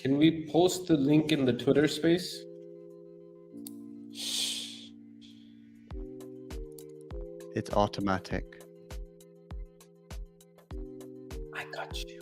Can we post the link in the Twitter space? It's automatic. I got you.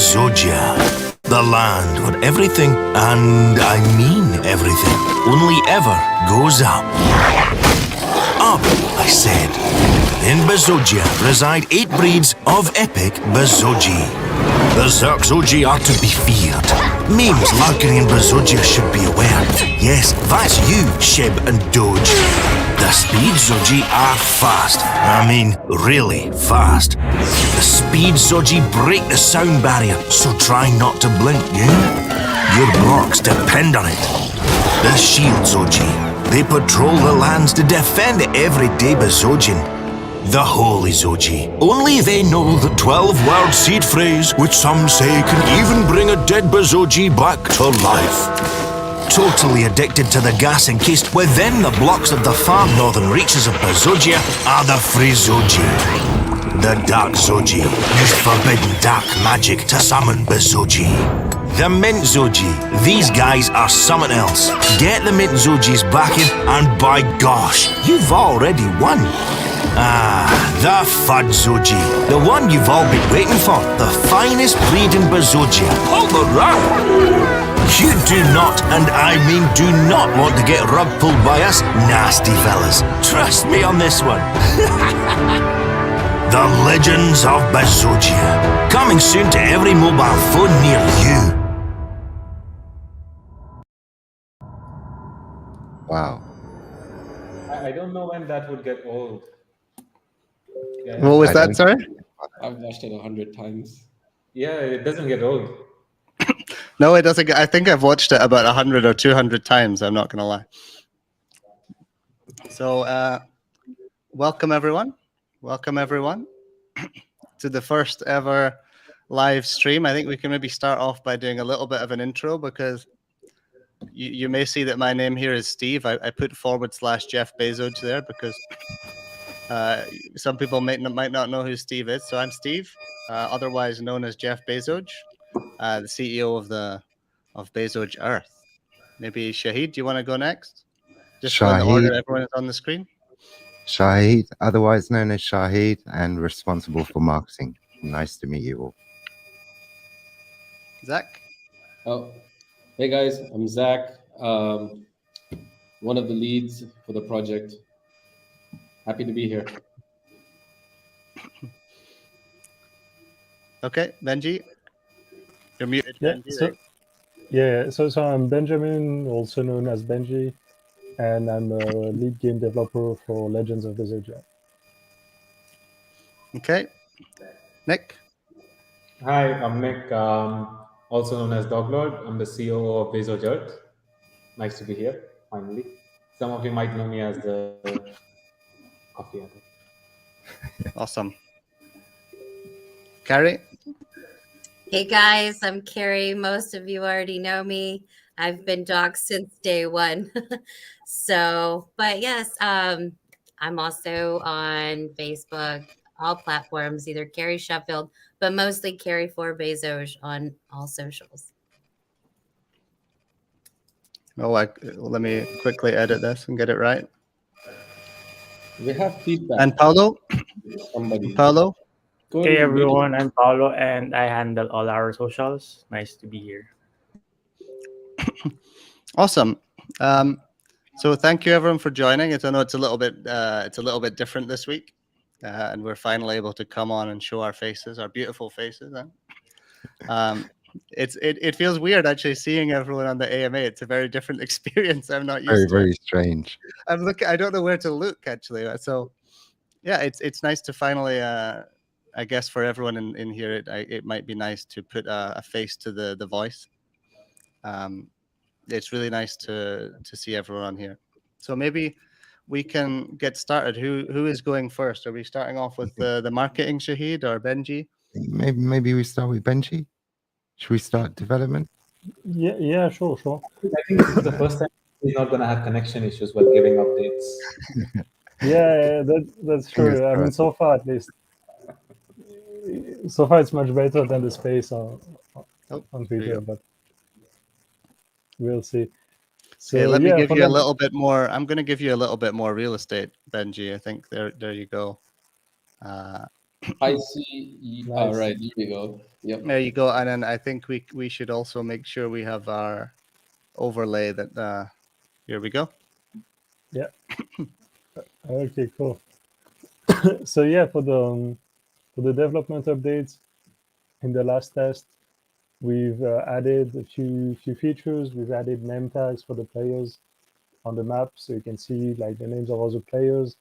Bezogia, the land where everything, and I mean everything, only ever goes up. Up, I said. In Bezogia reside 8 breeds of epic Bezogi. The Zerxogi are to be feared. Memes lurking in Bezogia should be aware. Yes, that's you, Shib and Doge. The speed Zogi are fast. I mean, really fast. The speed Zogi break the sound barrier, so try not to blink, yeah? Your blocks depend on it. The shield Zogi. They patrol the lands to defend everyday Bezogian. The Holy Zogi. Only they know the 12-word seed phrase, which some say can even bring a dead Bezogi back to life. Totally addicted to the gas encased within the blocks of the far northern reaches of Bezogia are the Free Zogi. The Dark Zogi use forbidden dark magic to summon Bezogi. The Mint Zogi. These guys are something else. Get the Mint Zogi's backing and by gosh, you've already won. Ah, the Fud Zogi. The one you've all been waiting for. The finest breed in Bezogia. Hold the rug! You do not, and I mean do not want to get rug pulled by us nasty fellas. Trust me on this one. The Legends of Bezogia. Coming soon to every mobile phone near you. Wow. I don't know when that would get old. Yeah, What was I that, don't- sorry? I've watched it 100 times. yeah, it doesn't get old. No, it doesn't. I think I've watched it about 100 or 200 times. I'm not going to lie. So, welcome everyone. Welcome everyone to the first ever live stream. I think we can maybe start off by doing a little bit of an intro because you may see that my name here is Steve. I put / Jeff Bezoge there because some people might not know who Steve is. So I'm Steve, otherwise known as Jeff Bezoge, the CEO of Bezoge Earth. Maybe Shahid, do you want to go next? Just go in the order Shahid, everyone is on the screen. Shahid, otherwise known as Shahid, and responsible for marketing. Nice to meet you all. Zach? Oh, hey guys, I'm Zach, one of the leads for the project. Happy to be here. Okay, Benji? You're muted, Yeah, Benji, right? so I'm Benjamin, also known as Benji, and I'm a lead game developer for Legends of Bezogia. Okay. Nick? Hi, I'm Nick, also known as Doglord. I'm the CEO of Bezogia. Nice to be here, finally. Some of you might know me as the coffee addict. Awesome. Carrie? Hey guys, I'm Carrie. Most of you already know me. I've been doxxed since day one. But yes, I'm also on Facebook, all platforms, either Carrie Sheffield, but mostly Carrie for Bezoge on all socials. Oh, let me quickly edit this and get it right. We have feedback. And Paulo? Somebody. Paulo? Go Hey and mute it. everyone, I'm Paolo and I handle all our socials. Nice to be here. Awesome. So thank you everyone for joining. I know it's a little bit different this week, and we're finally able to come on and show our faces, our beautiful faces. It feels weird actually seeing everyone on the AMA. It's a very different experience. I'm not used to. Very strange. I don't know where to look actually. So yeah, it's nice to finally. I guess for everyone in here, it might be nice to put a face to the voice. It's really nice to see everyone on here. So maybe we can get started. Who is going first? Are we starting off with the marketing, Shahid, or Benji? Maybe we start with Benji. Should we start development? Yeah, sure. I think this is the first time he's not going to have connection issues while giving updates. Yeah, that's true. Fingers I mean, crossed. so far at least. So far, it's much better than the space on Twitter, but we'll see. So Okay, let me give you a now- little bit more. I'm going to give you a little bit more real estate, Benji. I think there you go. I see. Nice. Right, here we go. Yep. There you go. And then I think we should also make sure we have our overlay that here we go. Yeah. Okay, cool. So yeah, for the development updates in the last test, we've added a few features. We've added name tags for the players on the map, so you can see like the names of other players.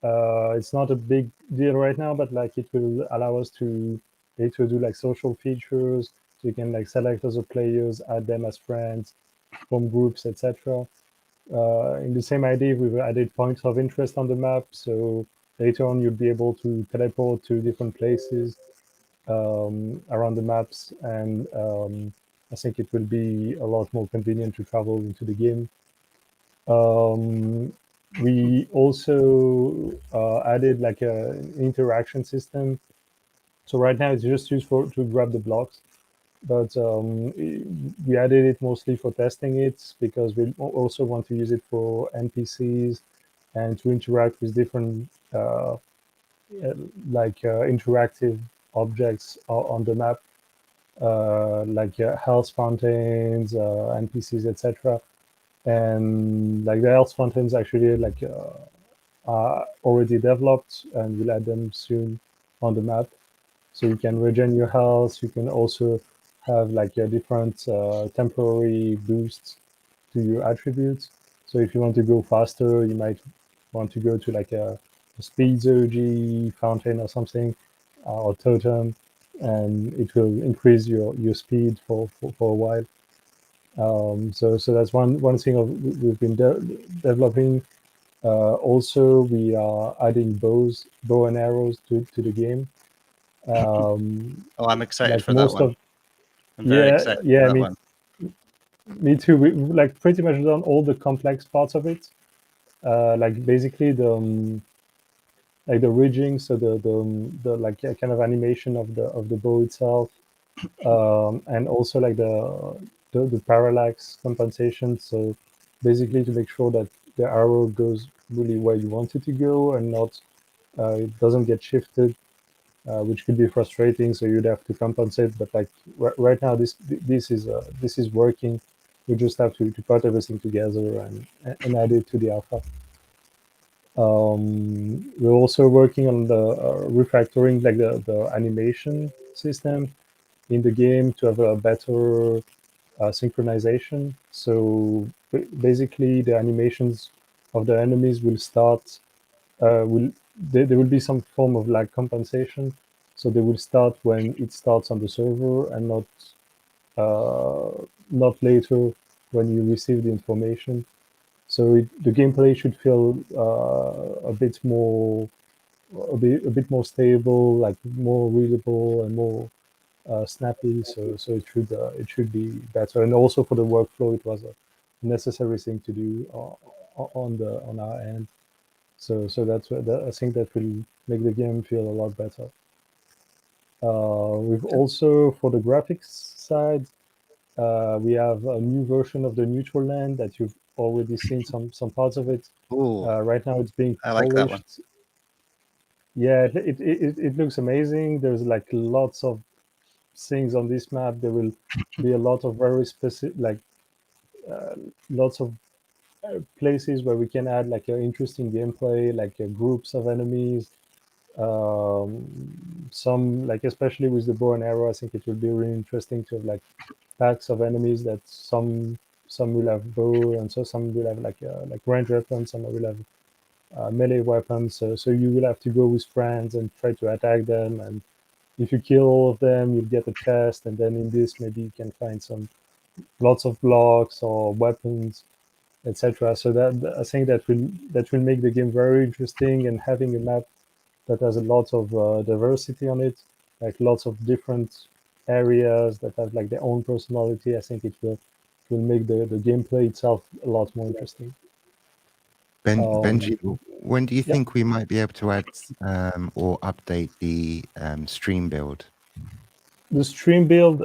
It's not a big deal right now, but like it will allow us to later do like social features, so you can like select other players, add them as friends, form groups, etc. In the same idea, we've added points of interest on the map, so later on you'll be able to teleport to different places around the maps, and I think it will be a lot more convenient to travel into the game. We also added like an interaction system. So right now it's just used to grab the blocks, but we added it mostly for testing it because we also want to use it for NPCs and to interact with different interactive objects on the map, like health fountains, NPCs, etc. And like the health fountains actually like are already developed, and we'll add them soon on the map. So you can regen your health. You can also have like a different temporary boosts to your attributes. So if you want to go faster, you might want to go to like a Bezoge fountain or something, or totem, and it will increase your speed for a while. So that's one thing we've been developing. Also, we are adding bow and arrows to the game. I'm excited like for that most one. of I'm very excited for that one. Me too. We like pretty much done all the complex parts of it. Like basically the like the ridging, so the like kind of animation of the bow itself, and also like the parallax compensation. So basically to make sure that the arrow goes really where you want it to go and not it doesn't get shifted, which could be frustrating. So you'd have to compensate. But like right now, this is working. We just have to put everything together and add it to the alpha. We're also working on the refactoring, like the animation system in the game to have a better synchronization. So basically, the animations of the enemies will start. There will be some form of lag compensation. So they will start when it starts on the server and not later when you receive the information. So the gameplay should feel a bit more stable, like more readable and more snappy. So it should be better. And also for the workflow, it was a necessary thing to do on our end. So that's what I think that will make the game feel a lot better. We've also, for the graphics side, we have a new version of the neutral land that you've already seen some parts of it. Right now it's being polished. I like that one. Yeah, it looks amazing. There's like lots of things on this map. There will be a lot of very specific, like lots of places where we can add like an interesting gameplay, like groups of enemies. Some like, especially with the bow and arrow, I think it will be really interesting to have like packs of enemies that some will have bow, and so some will have like range weapons, some will have melee weapons. So you will have to go with friends and try to attack them, and if you kill all of them, you'll get a chest, and then in this maybe you can find lots of blocks or weapons, etc. So that I think that will make the game very interesting, and having a map that has a lot of diversity on it, like lots of different areas that have like their own personality. I think it will make the gameplay itself a lot more interesting. Benji, when do you think we might be able to add or update the stream build? The stream build,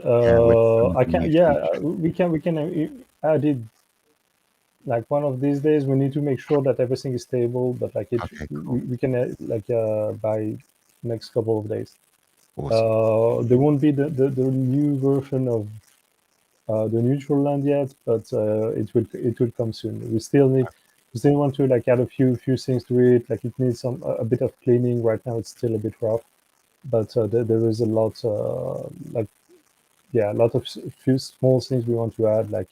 we can add it. Like one of these days, we need to make sure that everything is stable. But like we can by next couple of days. Awesome. There won't be the new version of the neutral land yet, but it will come soon. We still want to like add a few things to it. Like it needs a bit of cleaning. Right now it's still a bit rough, but there is a lot a lot of few small things we want to add, like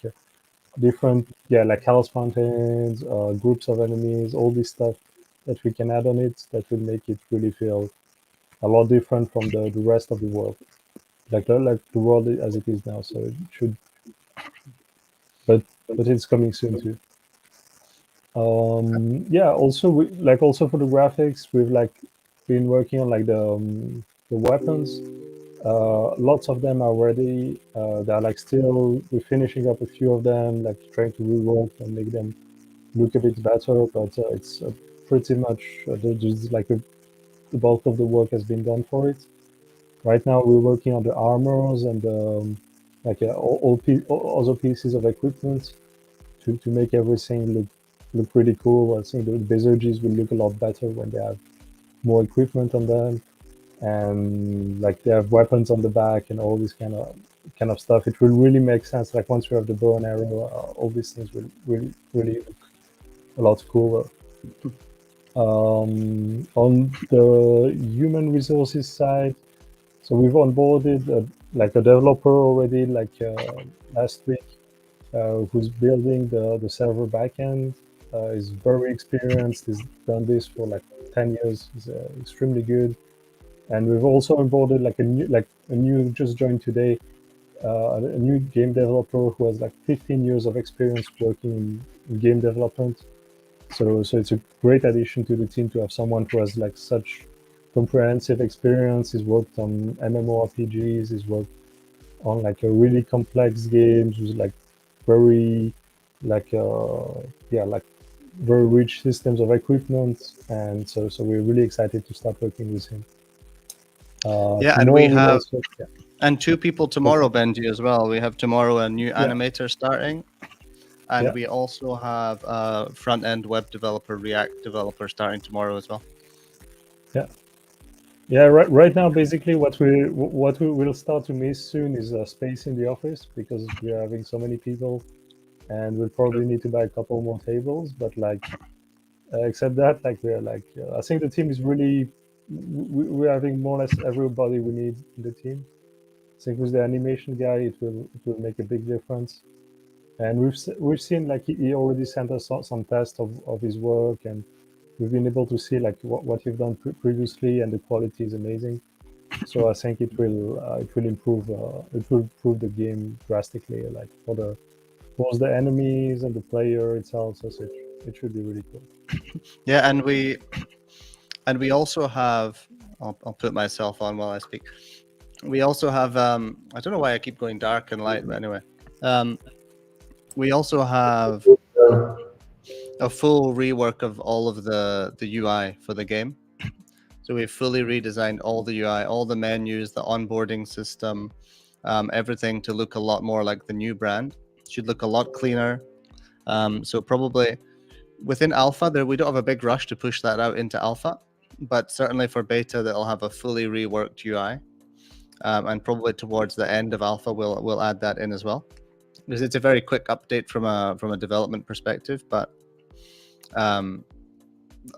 different like health fountains, groups of enemies, all this stuff that we can add on it that will make it really feel a lot different from the rest of the world, like the world as it is now. So it should, but it's coming soon too. Also also for the graphics, we've like been working on like the weapons. Lots of them are ready. They're like still, we're finishing up a few of them, like trying to rework and make them look a bit better, but it's pretty much just like the bulk of the work has been done for it. Right now we're working on the armors and all other pieces of equipment to make everything look really cool. I think the Bezoges will look a lot better when they have more equipment on them, and like they have weapons on the back and all this kind of stuff. It will really make sense. Like once we have the bow and arrow, all these things will really look a lot cooler. On the human resources side, so we've onboarded like a developer already, like last week, who's building the server backend. Is very experienced. He's done this for like 10 years. He's extremely good. And we've also onboarded like a new just joined today, a new game developer who has like 15 years of experience working in game development. So it's a great addition to the team to have someone who has like such comprehensive experience. He's worked on MMORPGs. He's worked on like a really complex games with like very very rich systems of equipment, and so we're really excited to start working with him. And we have and 2 people tomorrow, Benji, as well. We have tomorrow a new animator starting, and we also have a front-end web developer, React developer starting tomorrow as well. Right now, basically, what we will start to miss soon is space in the office, because we are having so many people, and we'll probably need to buy a couple more tables. But like, except that, like we're like, I think the team is really, we're having more or less everybody we need in the team. I think with the animation guy, it will make a big difference. And we've seen like he already sent us some tests of his work, and we've been able to see like what you've done previously, and the quality is amazing. So I think it will improve the game drastically, like for both the enemies and the player itself. So it should be really cool. And we also have, I'll put myself on while I speak. We also have I don't know why I keep going dark and light, but anyway, we also have a full rework of all of the UI for the game. So we've fully redesigned all the UI, all the menus, the onboarding system, everything to look a lot more like the new brand. It should look a lot cleaner. So probably within alpha, we don't have a big rush to push that out into alpha, but certainly for beta, they'll have a fully reworked UI. And probably towards the end of alpha, we'll add that in as well, because it's a very quick update from a development perspective, but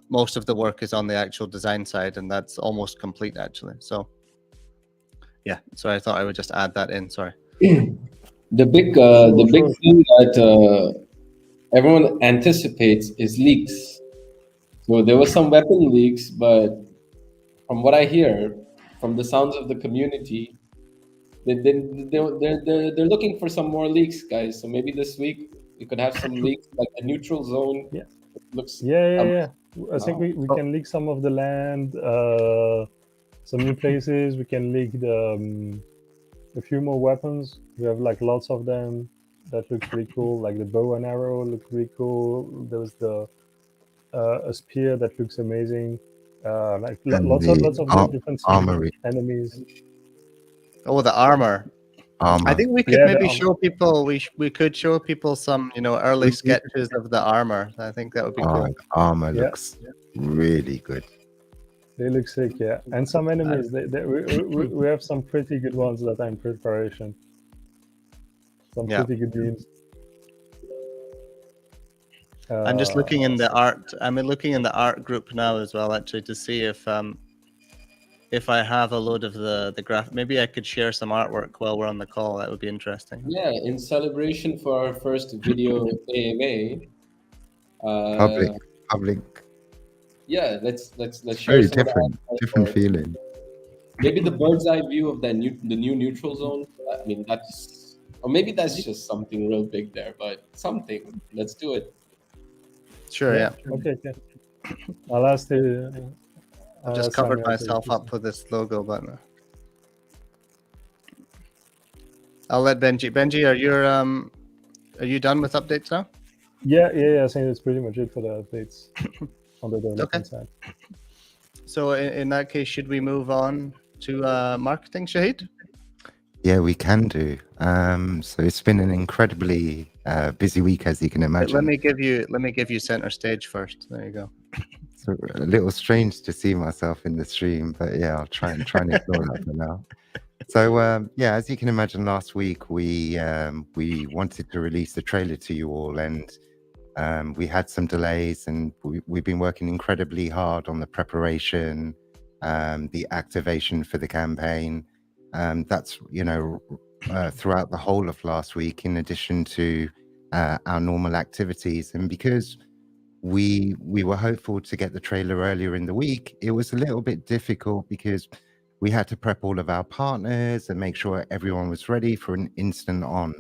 most of the work is on the actual design side, and that's almost complete actually. So so I thought I would just add that in. Sorry. The big thing that everyone anticipates is leaks. So there were some weapon leaks, but from what I hear, from the sounds of the community, they're looking for some more leaks, guys. So maybe this week we could have some leaks, like the neutral zone. Yeah. Looks. I think we can leak some of the land, some new places. We can leak a few more weapons. We have like lots of them. That looks pretty cool. Like the bow and arrow looks pretty cool. There's a spear that looks amazing. Like lots of different armory enemies. Oh, the armor. I think we could maybe show people. We could show people some, early sketches of the armor. I think that would be cool. The armor looks really good. They look sick, yeah. And some enemies, we have some pretty good ones that are in preparation. Some pretty good memes. I'm just looking in the art. I'm looking in the art group now as well, actually, to see if I have a load of the graph. Maybe I could share some artwork while we're on the call. That would be interesting. Yeah, in celebration for our first video AMA. Public. Yeah, let's share Very some of different feeling. Maybe the bird's eye view of the new neutral zone. I mean, or maybe that's just something real big there, but something. Let's do it. Sure. Yeah. Okay. I'll ask the. I've just covered myself up with this logo, but I'll let Benji. Benji, are you done with updates now? Yeah. I think that's pretty much it for the updates on the development side. So in that case, should we move on to marketing, Shahid? Yeah, we can do. So it's been an incredibly busy week, as you can imagine. Let me give you center stage first. There you go. It's a little strange to see myself in the stream, but yeah, I'll try and ignore that for now. So yeah, as you can imagine, last week we wanted to release the trailer to you all, and we had some delays, and we've been working incredibly hard on the preparation, the activation for the campaign. That's throughout the whole of last week, in addition to our normal activities. And because we were hopeful to get the trailer earlier in the week, it was a little bit difficult because we had to prep all of our partners and make sure everyone was ready for an instant on.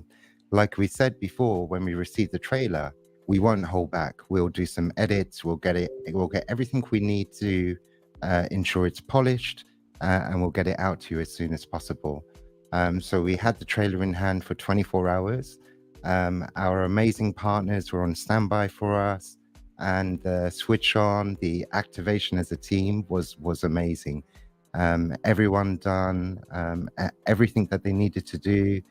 Like we said before, when we received the trailer, we won't hold back. We'll do some edits. We'll get everything we need to ensure it's polished, and we'll get it out to you as soon as possible. So we had the trailer in hand for 24 hours. Our amazing partners were on standby for us, and the switch on, the activation as a team was amazing. Everyone done everything that they needed to do.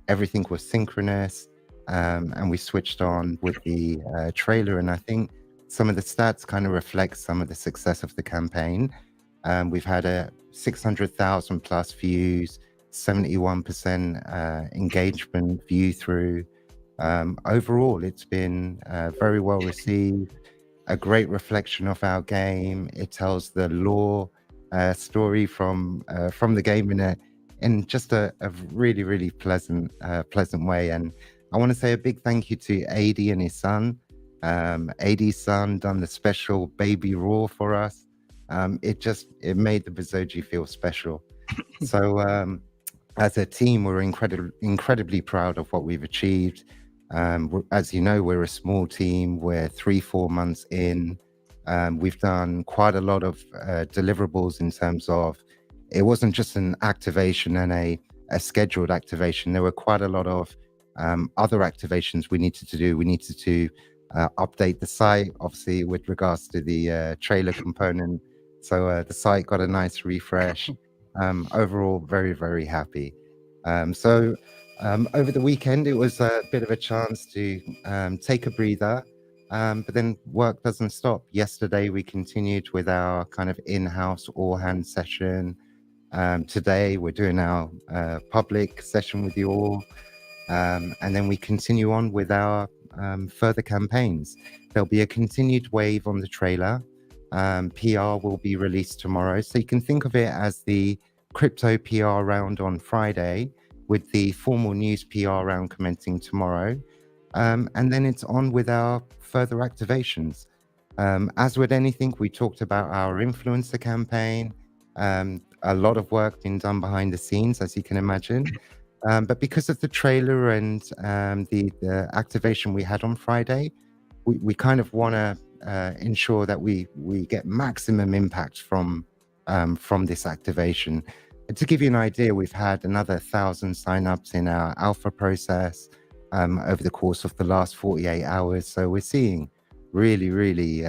Everything was synchronous, and we switched on with the trailer. And I think some of the stats kind of reflect some of the success of the campaign. We've had a 600,000 plus views, 71% engagement view through. Overall, it's been very well received, a great reflection of our game. It tells the lore story from the game in just a really, really pleasant way. And I want to say a big thank you to AD and his son. AD's son done the special baby roar for us. It made the Bezoge feel special. So as a team, we're incredibly proud of what we've achieved. As you know, we're a small team. We're 3-4 months in. We've done quite a lot of deliverables in terms of, it wasn't just an activation and a scheduled activation. There were quite a lot of other activations we needed to do. We needed to update the site, obviously, with regards to the trailer component. So the site got a nice refresh. Overall, very, very happy. So over the weekend, it was a bit of a chance to take a breather, but then work doesn't stop. Yesterday, we continued with our kind of in-house all-hand session. Today, we're doing our public session with you all. And then we continue on with our further campaigns. There'll be a continued wave on the trailer. PR will be released tomorrow. So you can think of it as the crypto PR round on Friday, with the formal news PR round commencing tomorrow. And then it's on with our further activations. As with anything, we talked about our influencer campaign. A lot of work being done behind the scenes, as you can imagine. But because of the trailer and the activation we had on Friday, we kind of want to ensure that we get maximum impact from this activation. To give you an idea, we've had another 1,000 signups in our alpha process over the course of the last 48 hours. So we're seeing really, really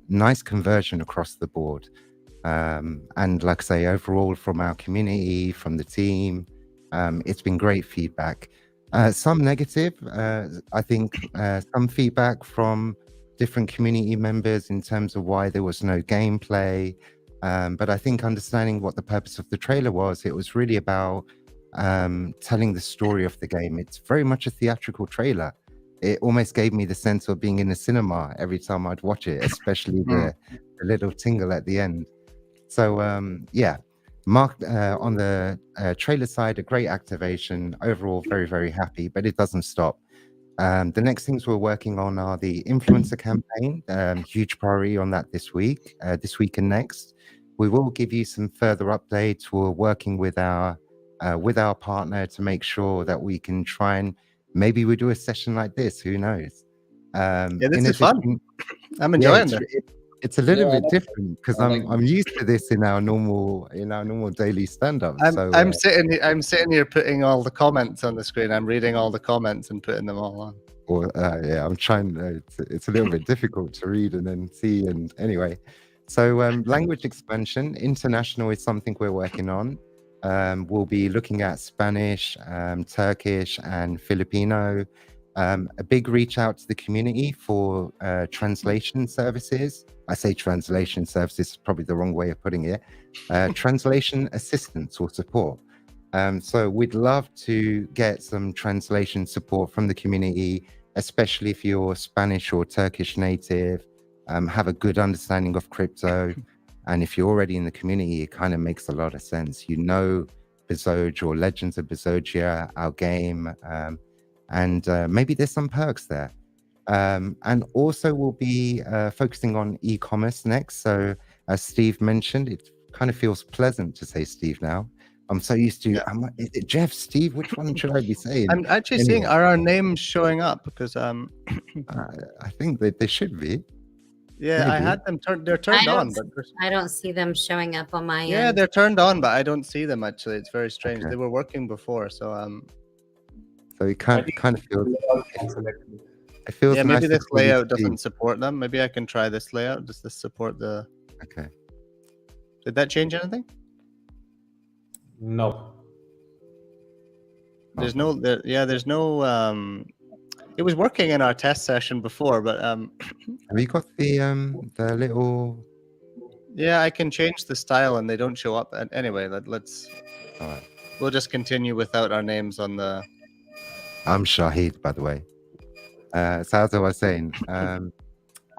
nice conversion across the board. And like I say, overall from our community, from the team, it's been great feedback. Some negative, I think some feedback from different community members in terms of why there was no gameplay. But I think understanding what the purpose of the trailer was, it was really about telling the story of the game. It's very much a theatrical trailer. It almost gave me the sense of being in a cinema every time I'd watch it, especially the little tingle at the end. So yeah, Mark, on the trailer side, a great activation. Overall, very, very happy, but it doesn't stop. The next things we're working on are the influencer campaign. Huge priority on that this week and next. We will give you some further updates. We're working with our partner to make sure that we can try and maybe we do a session like this. Who knows? Yeah, this is fun. I'm enjoying it. It's a little bit different because I'm used to this in our normal daily stand-up. I'm sitting here putting all the comments on the screen. I'm reading all the comments and putting them all on. Well, yeah, I'm trying. It's a little bit difficult to read and then see. And anyway, so language expansion, international is something we're working on. We'll be looking at Spanish, Turkish, and Filipino. A big reach out to the community for translation services. I say translation services is probably the wrong way of putting it. Translation assistance or support. So we'd love to get some translation support from the community, especially if you're Spanish or Turkish native, have a good understanding of crypto. And if you're already in the community, it kind of makes a lot of sense. You know Bezoge or Legends of Bezogia, our game, and maybe there's some perks there. And also we'll be focusing on e-commerce next. So as Steve mentioned, it kind of feels pleasant to say Steve now. I'm so used to, is it Jeff, Steve? Which one should I be saying? I'm actually seeing, are our names showing up? Because I think that they should be. Yeah, maybe. I had them they're turned on. But I don't see them showing up on my end. Yeah, they're turned on, but I don't see them actually. It's very strange. Okay. They were working before, so so it kind of feels. It feels yeah, nice. Maybe this layout doesn't support them. Maybe I can try this layout. Does this support the? Okay. Did that change anything? No. There's no. There's no. It was working in our test session before, but Have you got the little? Yeah, I can change the style, and they don't show up. Anyway, let's. All right. We'll just continue without our names on the. I'm Shahid, by the way. So as I was saying,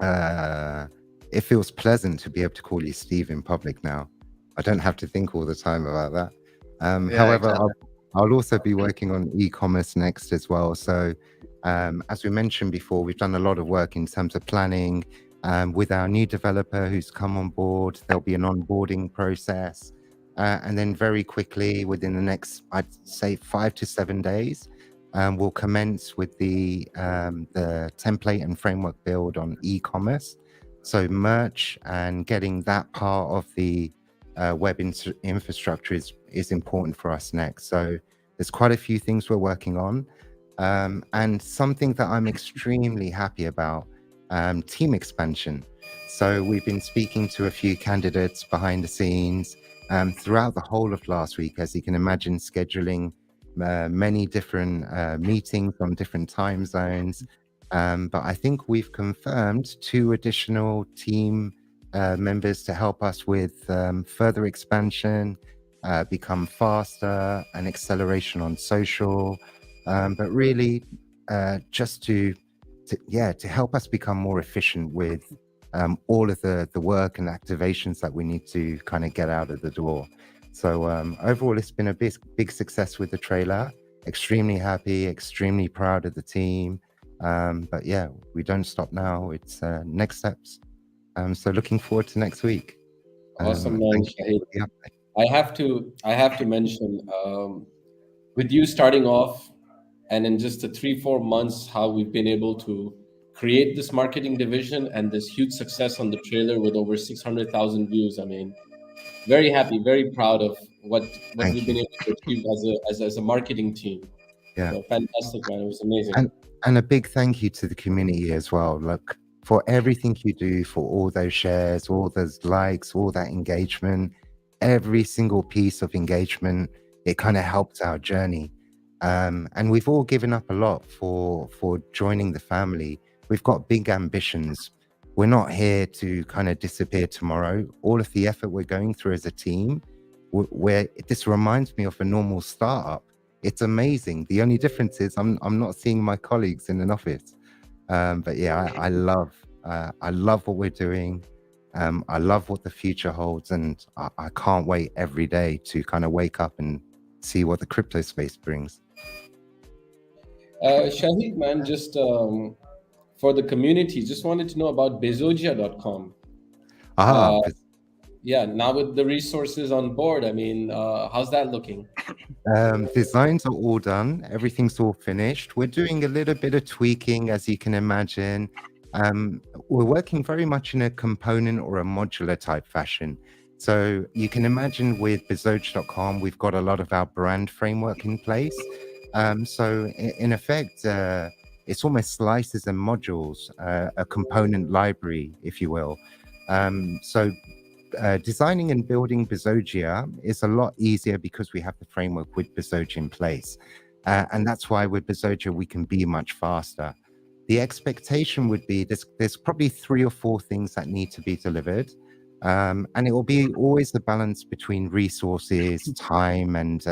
it feels pleasant to be able to call you Steve in public now. I don't have to think all the time about that. However, exactly. I'll also be working on e-commerce next as well. So as we mentioned before, we've done a lot of work in terms of planning with our new developer who's come on board. There'll be an onboarding process. And then very quickly, within the next, I'd say 5 to 7 days, we'll commence with the template and framework build on e-commerce. So merch and getting that part of the web infrastructure is important for us next. So there's quite a few things we're working on. And something that I'm extremely happy about, team expansion. So we've been speaking to a few candidates behind the scenes throughout the whole of last week, as you can imagine, scheduling many different meetings on different time zones. But I think we've confirmed 2 additional team members to help us with further expansion, become faster, and acceleration on social. But really just to help us become more efficient with all of the work and activations that we need to kind of get out of the door. So overall, it's been a big success with the trailer. Extremely happy, extremely proud of the team. But yeah, we don't stop now. It's next steps. So looking forward to next week. Awesome, man. I have to mention, with you starting off, and in just the 3-4 months, how we've been able to create this marketing division and this huge success on the trailer with over 600,000 views. I mean, very happy, very proud of what we've been able to achieve as a marketing team. Yeah, so fantastic, man. It was amazing. And a big thank you to the community as well. Look, for everything you do, for all those shares, all those likes, all that engagement, every single piece of engagement, it kind of helps our journey. And we've all given up a lot for joining the family. We've got big ambitions. we're not here to kind of disappear tomorrow. All of the effort we're going through as a team, where this reminds me of a normal startup. It's amazing. The only difference is I'm not seeing my colleagues in an office. But yeah, I love what we're doing. I love what the future holds, and I can't wait every day to kind of wake up and see what the crypto space brings. Shahid, man, just for the community, just wanted to know about Bezogia.com. Yeah, now with the resources on board, I mean, how's that looking? Designs are all done. Everything's all finished. We're doing a little bit of tweaking, as you can imagine. We're working very much in a component or a modular type fashion. So you can imagine with Bezoge.com, we've got a lot of our brand framework in place. So in effect, it's almost slices and modules, a component library, if you will. Designing and building Bezogia is a lot easier because we have the framework with Bezoge in place. And that's why with Bezogia, we can be much faster. The expectation would be there's probably 3 or 4 things that need to be delivered. And it will be always the balance between resources, time, and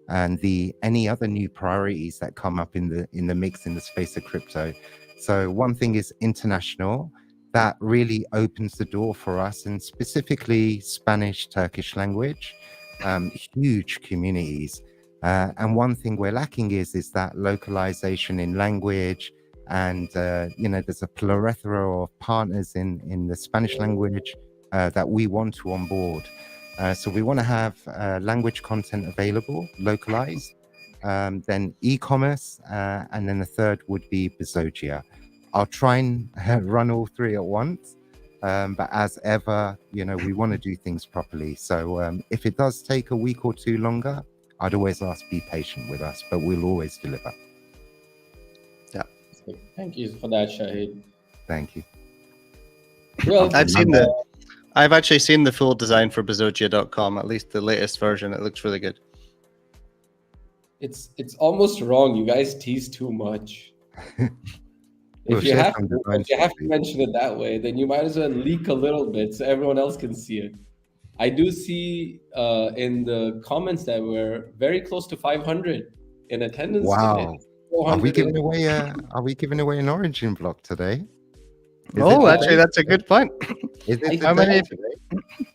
any other new priorities that come up in the mix in the space of crypto. So one thing is international. That really opens the door for us, and specifically Spanish, Turkish language, huge communities. And one thing we're lacking is that localization in language. And, there's a plethora of partners in the Spanish language that we want to onboard. So we want to have language content available, localized, then e-commerce, and then the third would be Bezogia. I'll try and run all 3 at once, but as ever, we want to do things properly. So if it does take a week or 2 longer, I'd always ask, be patient with us, but we'll always deliver. Yeah. Thank you for that, Shahid. Thank you. Well, I've actually seen the full design for Bezogia.com, at least the latest version. It looks really good. It's almost wrong. You guys tease too much. If you have to mention it that way, then you might as well leak a little bit so everyone else can see it. I do see in the comments that we're very close to 500 in attendance today. Are we giving away an origin block today? Actually, that's a good point. How many?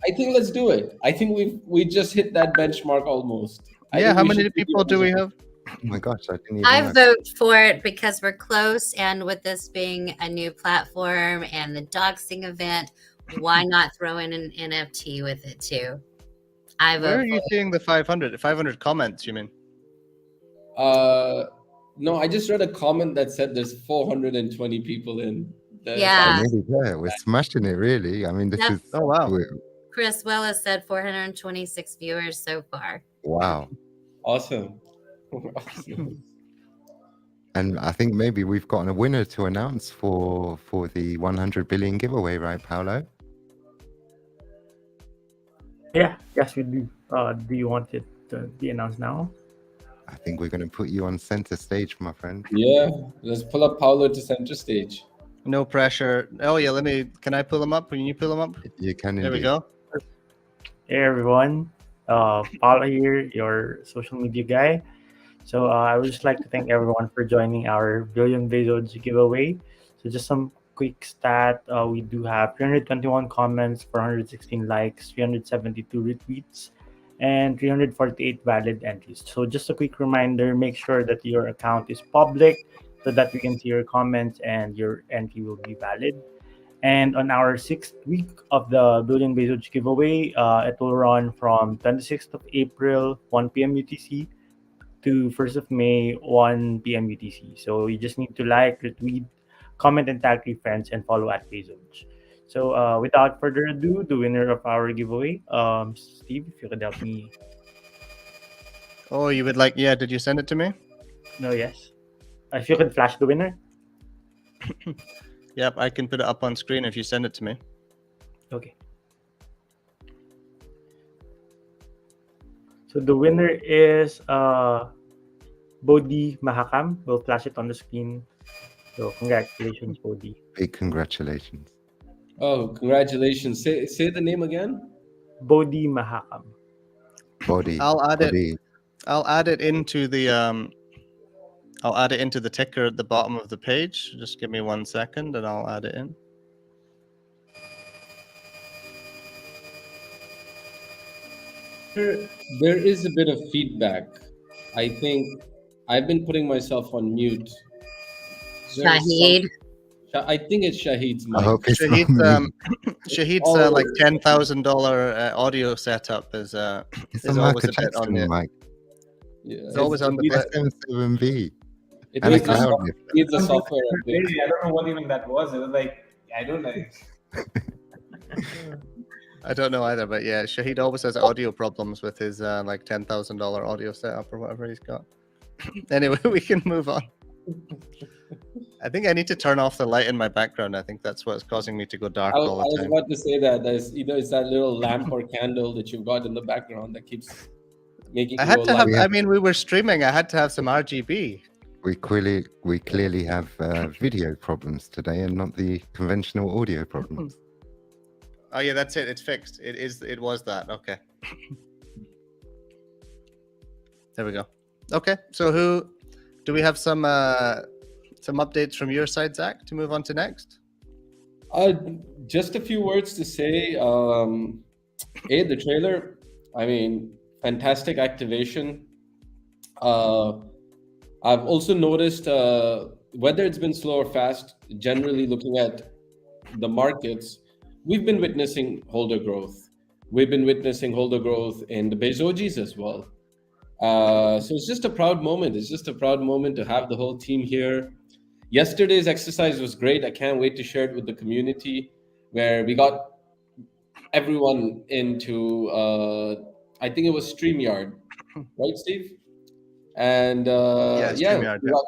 I think let's do it. I think we just hit that benchmark almost. How many people do we have? Oh my gosh, I didn't even I vote for it because we're close, and with this being a new platform and the doxing event, why not throw in an NFT with it too? Where are you seeing the 500? 500 comments, you mean? No, I just read a comment that said there's 420 people in. We're smashing it, really. I mean, this is... Oh, wow. Chris Willis said 426 viewers so far. Wow. Awesome. And I think maybe we've gotten a winner to announce for the 100 billion giveaway, right, Paolo? Yes, we do. Do you want it to be announced now? I think we're going to put you on center stage, my friend. Yeah, let's pull up Paolo to center stage. No pressure. Oh yeah, can I pull him up? Can you pull him up? You can. There we go. Hey everyone, Paolo here, your social media guy. So I would just like to thank everyone for joining our Billion Bezoge giveaway. So just some quick stat, we do have 321 comments, 416 likes, 372 retweets, and 348 valid entries. So just a quick reminder, make sure that your account is public so that we can see your comments and your entry will be valid. And on our 6th week of the Billion Bezoge giveaway, it will run from 26th of April, 1 p.m. UTC to 1st of May, 1 p.m. UTC. So you just need to like, retweet, comment, and tag 3 friends and follow at Bezoge. So without further ado, the winner of our giveaway, Steve, if you could help me. Oh, you would like, did you send it to me? No, yes. If you could flash the winner. Yep, I can put it up on screen if you send it to me. Okay. So the winner is Bodhi Mahakam. We'll flash it on the screen. So congratulations, Bodhi. Big congratulations. Oh, congratulations! Say the name again. Bodhi Mahakam. Body. I'll add it. Body. I'll add it into the I'll add it into the ticker at the bottom of the page. Just give me 1 second, and I'll add it in. There is a bit of feedback. I think I've been putting myself on mute. There's Shahid. I think it's Shahid's I mic. hope it's not Shahid's me. Shahid's Oh. like $10,000 audio setup It's is a always Michael a bit on Jackson the. mic. Yeah, It's always on the bit. SM7B. It And a needs a cloud soft- lift. needs a software update. Crazy. I don't know what even that was. It was like, I don't like. I don't know either, but yeah, Shahid always has audio problems with his like $10,000 audio setup or whatever he's got. Anyway, we can move on. I think I need to turn off the light in my background. I think that's what's causing me to go dark I all the was time. about to say that there's either it's that little lamp or candle that you've got in the background that keeps making I you had go to have. light. I mean, we were streaming. I had to have some RGB. We clearly have video problems today and not the conventional audio problems. Oh yeah, that's it. It's fixed. It was that. Okay. There we go. Okay. So who do we have some updates from your side, Zach, to move on to next? Just a few words to say. The trailer. I mean, fantastic activation. I've also noticed whether it's been slow or fast. Generally, looking at the markets, we've been witnessing holder growth. We've been witnessing holder growth in the Bezogis as well. So it's just a proud moment. It's just a proud moment to have the whole team here. Yesterday's exercise was great. I can't wait to share it with the community, where we got everyone into, I think it was StreamYard, right, Steve? And StreamYard, we got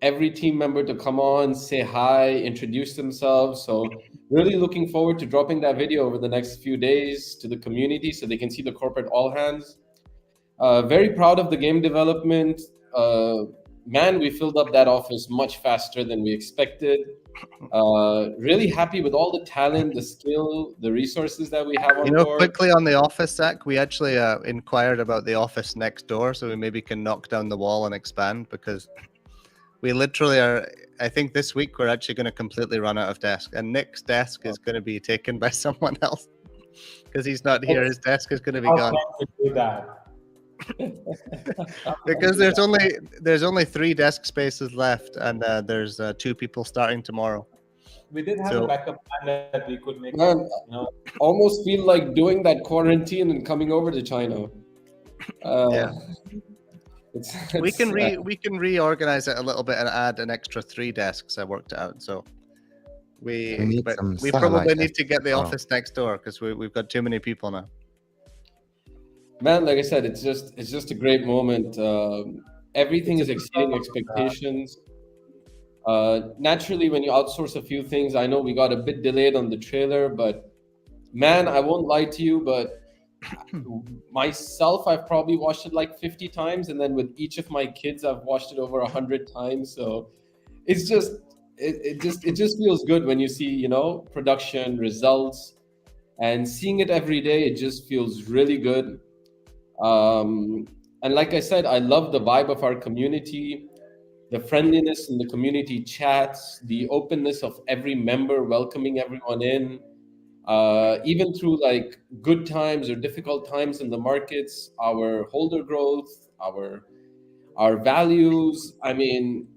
every team member to come on, say hi, introduce themselves. So really looking forward to dropping that video over the next few days to the community so they can see the corporate all hands. Very proud of the game development. Man, we filled up that office much faster than we expected. Really happy with all the talent, the skill, the resources that we have on board. Quickly on the office, Zach, we actually inquired about the office next door, so we maybe can knock down the wall and expand, because we literally are. I think this week we're actually going to completely run out of desk, and Nick's desk is going to be taken by someone else because he's not here. His desk is going to be How gone. can we do that? Because there's only 3 desk spaces left, and there's 2 people starting tomorrow. We did have a backup plan that we could make. Man, almost feel like doing that quarantine and coming over to China. Yeah. We can reorganize it a little bit and add an extra 3 desks. I worked it out. So we probably need to get the office next door because we've got too many people now. Man, like I said, it's just a great moment. Everything is exceeding expectations. Naturally, when you outsource a few things, I know we got a bit delayed on the trailer, but man, I won't lie to you, but myself, I've probably watched it like 50 times, and then with each of my kids, I've watched it over 100 times. So it's just it just feels good when you see production results, and seeing it every day. It just feels really good. And like I said, I love the vibe of our community, the friendliness in the community chats, the openness of every member welcoming everyone in. Even through like good times or difficult times in the markets, our holder growth, our values. I mean,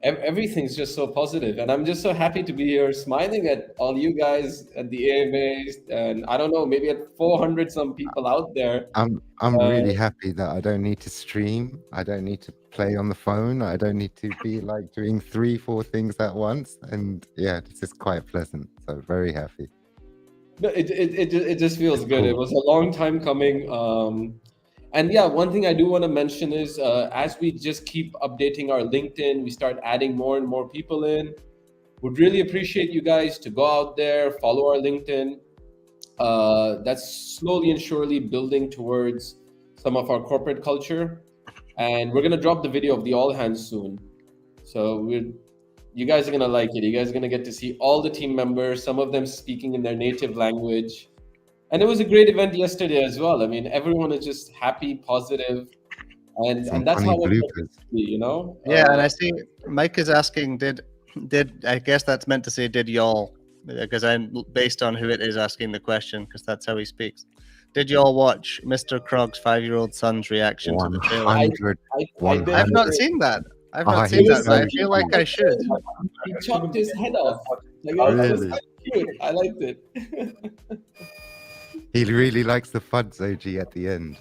everything's just so positive, and I'm just so happy to be here, smiling at all you guys at the AMAs, and I don't know, maybe at 400 some people out there. I'm really happy that I don't need to stream. I don't need to play on the phone. I don't need to be like doing 3-4 things at once. And yeah, this is quite pleasant. So very happy. It just feels good. It was a long time coming. And yeah, one thing I do want to mention is as we just keep updating our LinkedIn, we start adding more and more people in. Would really appreciate you guys to go out there, follow our LinkedIn. That's slowly and surely building towards some of our corporate culture. And we're going to drop the video of the all hands soon. So You guys are gonna like it. You guys are gonna get to see all the team members, some of them speaking in their native language. And it was a great event yesterday as well. I mean, everyone is just happy, positive, Some and that's funny how it bloopers. you know. Yeah, and I see Mike is asking, did I guess that's meant to say did y'all, because I'm based on who it is asking the question, because that's how he speaks. Did y'all watch Mr. Krog's 5-year-old son's reaction to the trailer? 100. I did. I've not seen that. I've not Oh, seen he's that, but I so feel like I should. He chopped his head off. Like, it was Really? kind of cute. I liked it. He really likes the Bezoge at the end.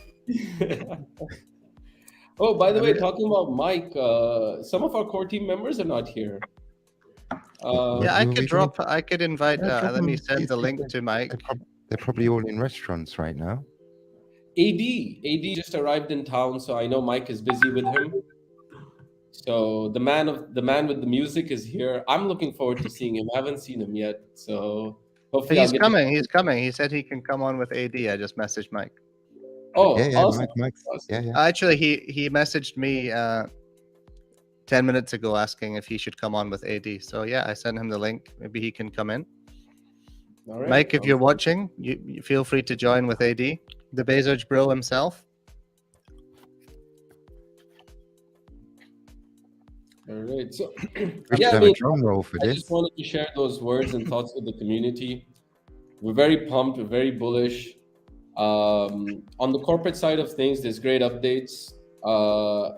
Oh, by the way, talking about Mike, some of our core team members are not here. Yeah, I could invite. Yeah, drop Let me them. send the link to Mike. They're probably all in restaurants right now. AD just arrived in town, so I know Mike is busy with him. So the man with the music is here. I'm looking forward to seeing him. I haven't seen him yet, so hopefully He's coming. He's coming. He said he can come on with AD. I just messaged Mike. Oh, Yeah, awesome. Mike's. Awesome. Yeah. Actually, he messaged me 10 minutes ago asking if he should come on with AD. So yeah, I sent him the link. Maybe he can come in. All right. Mike, if you're watching, you feel free to join with AD, the Bezoge bro himself. All right. So We should yeah, have a drum roll for I this. just wanted to share those words and thoughts with the community. We're very pumped. We're very bullish. On the corporate side of things, there's great updates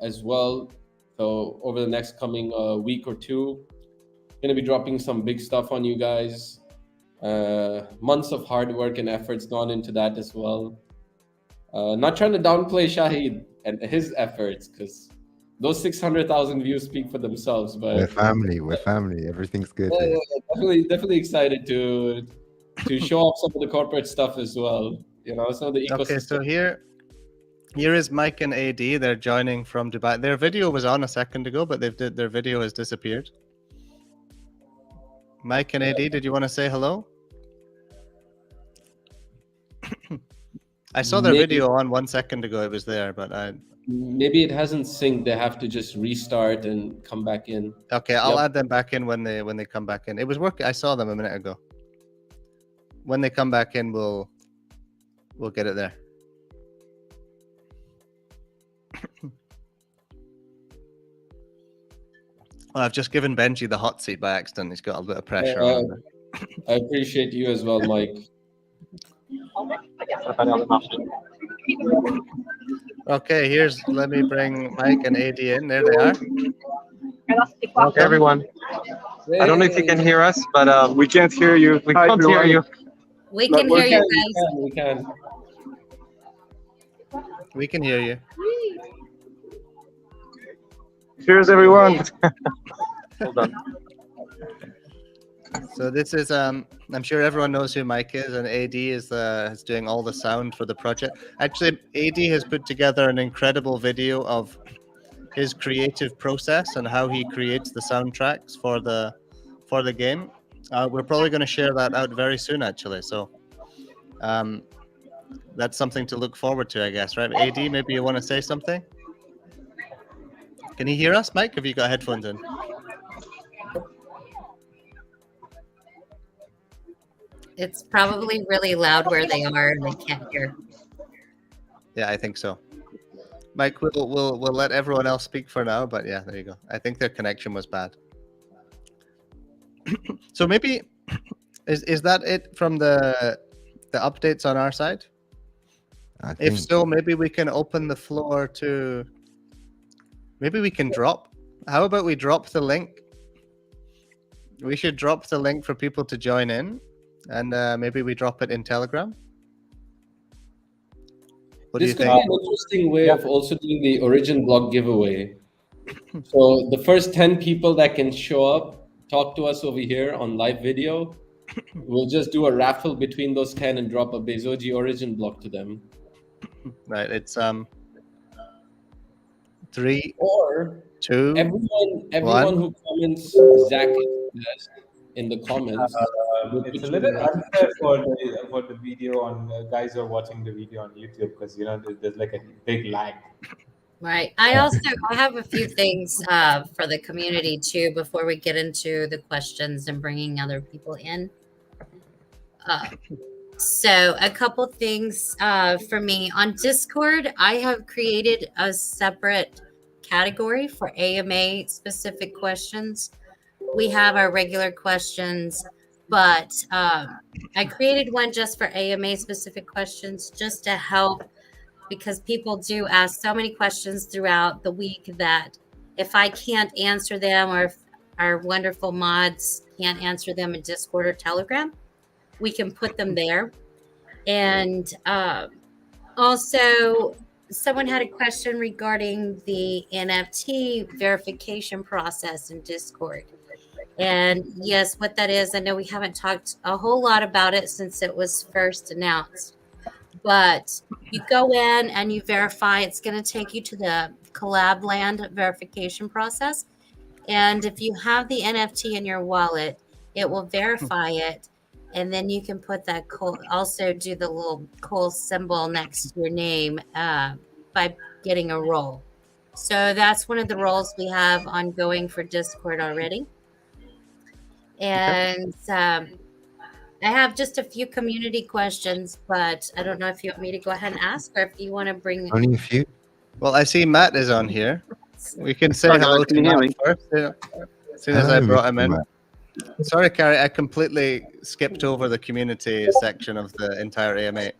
as well. So over the next coming week or two, going to be dropping some big stuff on you guys. Months of hard work and efforts gone into that as well. Not trying to downplay Shahid and his efforts, because those 600,000 views speak for themselves. But We're family. Everything's good. definitely excited to show off some of the corporate stuff as well. You know, some of the ecosystem. Okay, so here is Mike and AD. They're joining from Dubai. Their video was on a second ago, but their video has disappeared. Mike and AD, did you want to say hello? I saw their video on 1 second ago. It was there, but maybe it hasn't synced. They have to just restart and come back in. Okay, I'll add them back in when they come back in. It was working. I saw them a minute ago. When they come back in, we'll get it there. Well, I've just given Benji the hot seat by accident. He's got a bit of pressure on him. I appreciate you as well, Mike. Okay, let me bring Mike and AD in. There they are. Okay, everyone. I don't know if you can hear us, but we can't hear you. We can't hear you. We can hear you guys. We can. We can hear you. Cheers, everyone. Hold on. So this is I'm sure everyone knows who Mike is, and AD is doing all the sound for the project. Actually, AD has put together an incredible video of his creative process and how he creates the soundtracks for the game. We're probably going to share that out very soon, actually. So that's something to look forward to, I guess, right? AD, maybe you want to say something? Can you hear us, Mike? Have you got headphones in? It's probably really loud where they are and they can't hear. Yeah, I think so. Mike, we'll let everyone else speak for now, but yeah, there you go. I think their connection was bad. So maybe is that it from the updates on our side? If so, maybe we can open the floor to. Maybe we can drop. How about we drop the link? We should drop the link for people to join in, and maybe we drop it in Telegram. What do you This could think? be an interesting way of also doing the origin block giveaway. So the first 10 people that can show up, talk to us over here on live video, we'll just do a raffle between those 10 and drop a Bezoge origin block to them. Right, it's 3 or 2 everyone who comments Zach in the comments. It's a little unfair for the video on guys who are watching the video on YouTube, because there's like a big lag. Right. I have a few things for the community too before we get into the questions and bringing other people in. So a couple things for me on Discord. I have created a separate category for AMA specific questions. We have our regular questions, but I created one just for AMA specific questions just to help, because people do ask so many questions throughout the week that if I can't answer them, or if our wonderful mods can't answer them in Discord or Telegram, we can put them there. And also, someone had a question regarding the NFT verification process in Discord. And yes, what that is, I know we haven't talked a whole lot about it since it was first announced. But you go in and you verify. It's going to take you to the Collab Land verification process. And if you have the NFT in your wallet, it will verify it. And then you can put that also do the little cool symbol next to your name by getting a role. So that's one of the roles we have ongoing for Discord already. And I have just a few community questions, but I don't know if you want me to go ahead and ask, or if you want to bring. Only a few. Well, I see Matt is on here. We can say hello to Matt first. Yeah. As soon as I brought him in. Sorry, Carrie, I completely skipped over the community section of the entire AMA.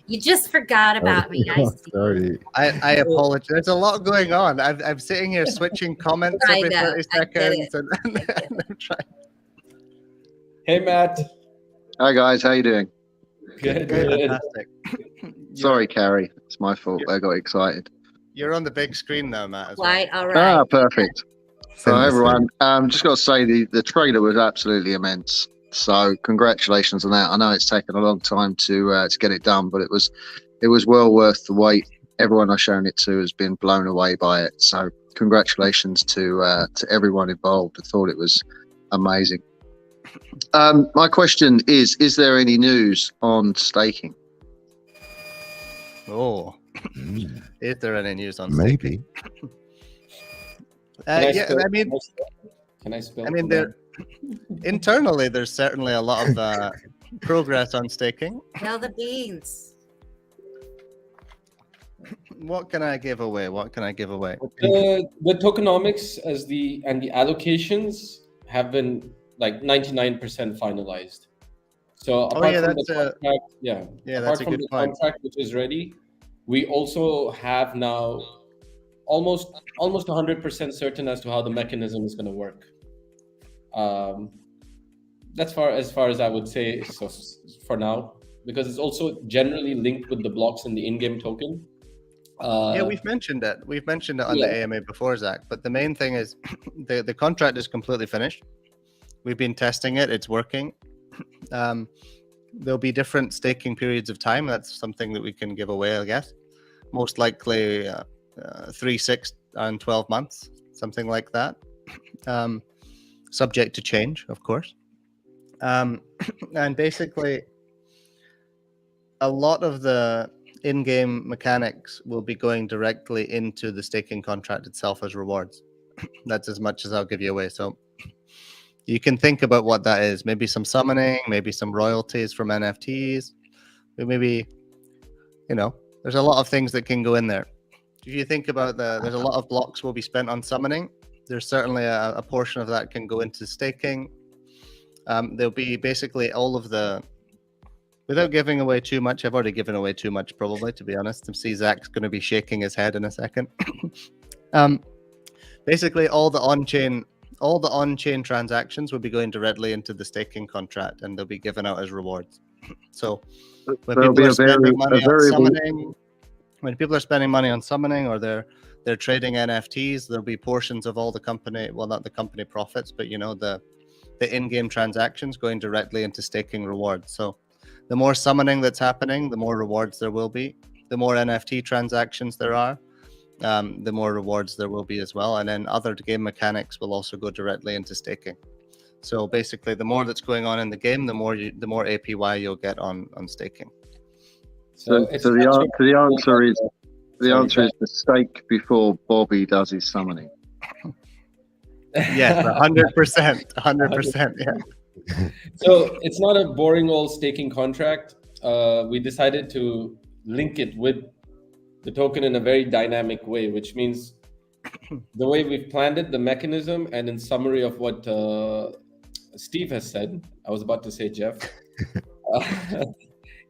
You just forgot about me. I see. Sorry. I apologize. There's a lot going on. I'm sitting here switching comments every 30 seconds. And I'm trying. Hey, Matt. Hi guys, how you doing? Good. Fantastic. Sorry, Carrie, it's my fault. I got excited. You're on the big screen now, Matt. As well. Right, all right. Ah, perfect. So everyone, just got to say the trailer was absolutely immense. So congratulations on that. I know it's taken a long time to get it done, but it was well worth the wait. Everyone I've shown it to has been blown away by it. So congratulations to everyone involved. I thought it was amazing. My question is there any news on staking? Oh, is there any news on staking? Maybe. Yeah, I mean, can I spell? I mean, internally, there's certainly a lot of progress on staking. Tell the beans. What can I give away? The tokenomics and the allocations have been like 99% finalized. So apart from the contract, that's a good point. Contract which is ready, we also have now almost 100% certain as to how the mechanism is going to work. That's as far as I would say so for now, because it's also generally linked with the blocks in the in-game token. We've mentioned it. On the AMA before, Zach. But the main thing is the contract is completely finished. We've been testing it. It's working. There'll be different staking periods of time. That's something that we can give away, I guess. Most likely 3, 6, and 12 months, something like that. Subject to change, of course. And basically, a lot of the in-game mechanics will be going directly into the staking contract itself as rewards. That's as much as I'll give you away. So you can think about what that is. Maybe some summoning, maybe some royalties from NFTs. Maybe, there's a lot of things that can go in there. If you think about there's a lot of blocks will be spent on summoning. There's certainly a portion of that can go into staking. There'll be basically all of the, without giving away too much, I've already given away too much probably, to be honest. I see Zach's going to be shaking his head in a second. Basically all the on-chain transactions will be going directly into the staking contract, and they'll be given out as rewards. So when people are spending money on summoning, or they're trading NFTs, there'll be portions of all the company, well, not the company profits, but the in-game transactions going directly into staking rewards. So the more summoning that's happening, the more rewards there will be. The more NFT transactions there are, the more rewards there will be as well. And then other game mechanics will also go directly into staking. So basically, the more that's going on in the game, the more APY you'll get on staking. So the answer is The answer is the steak before Bobby does his summoning. Yes, 100%. 100%. Yeah. So it's not a boring old staking contract. We decided to link it with the token in a very dynamic way, which means the way we've planned it, the mechanism, and in summary of what Steve has said, I was about to say Jeff,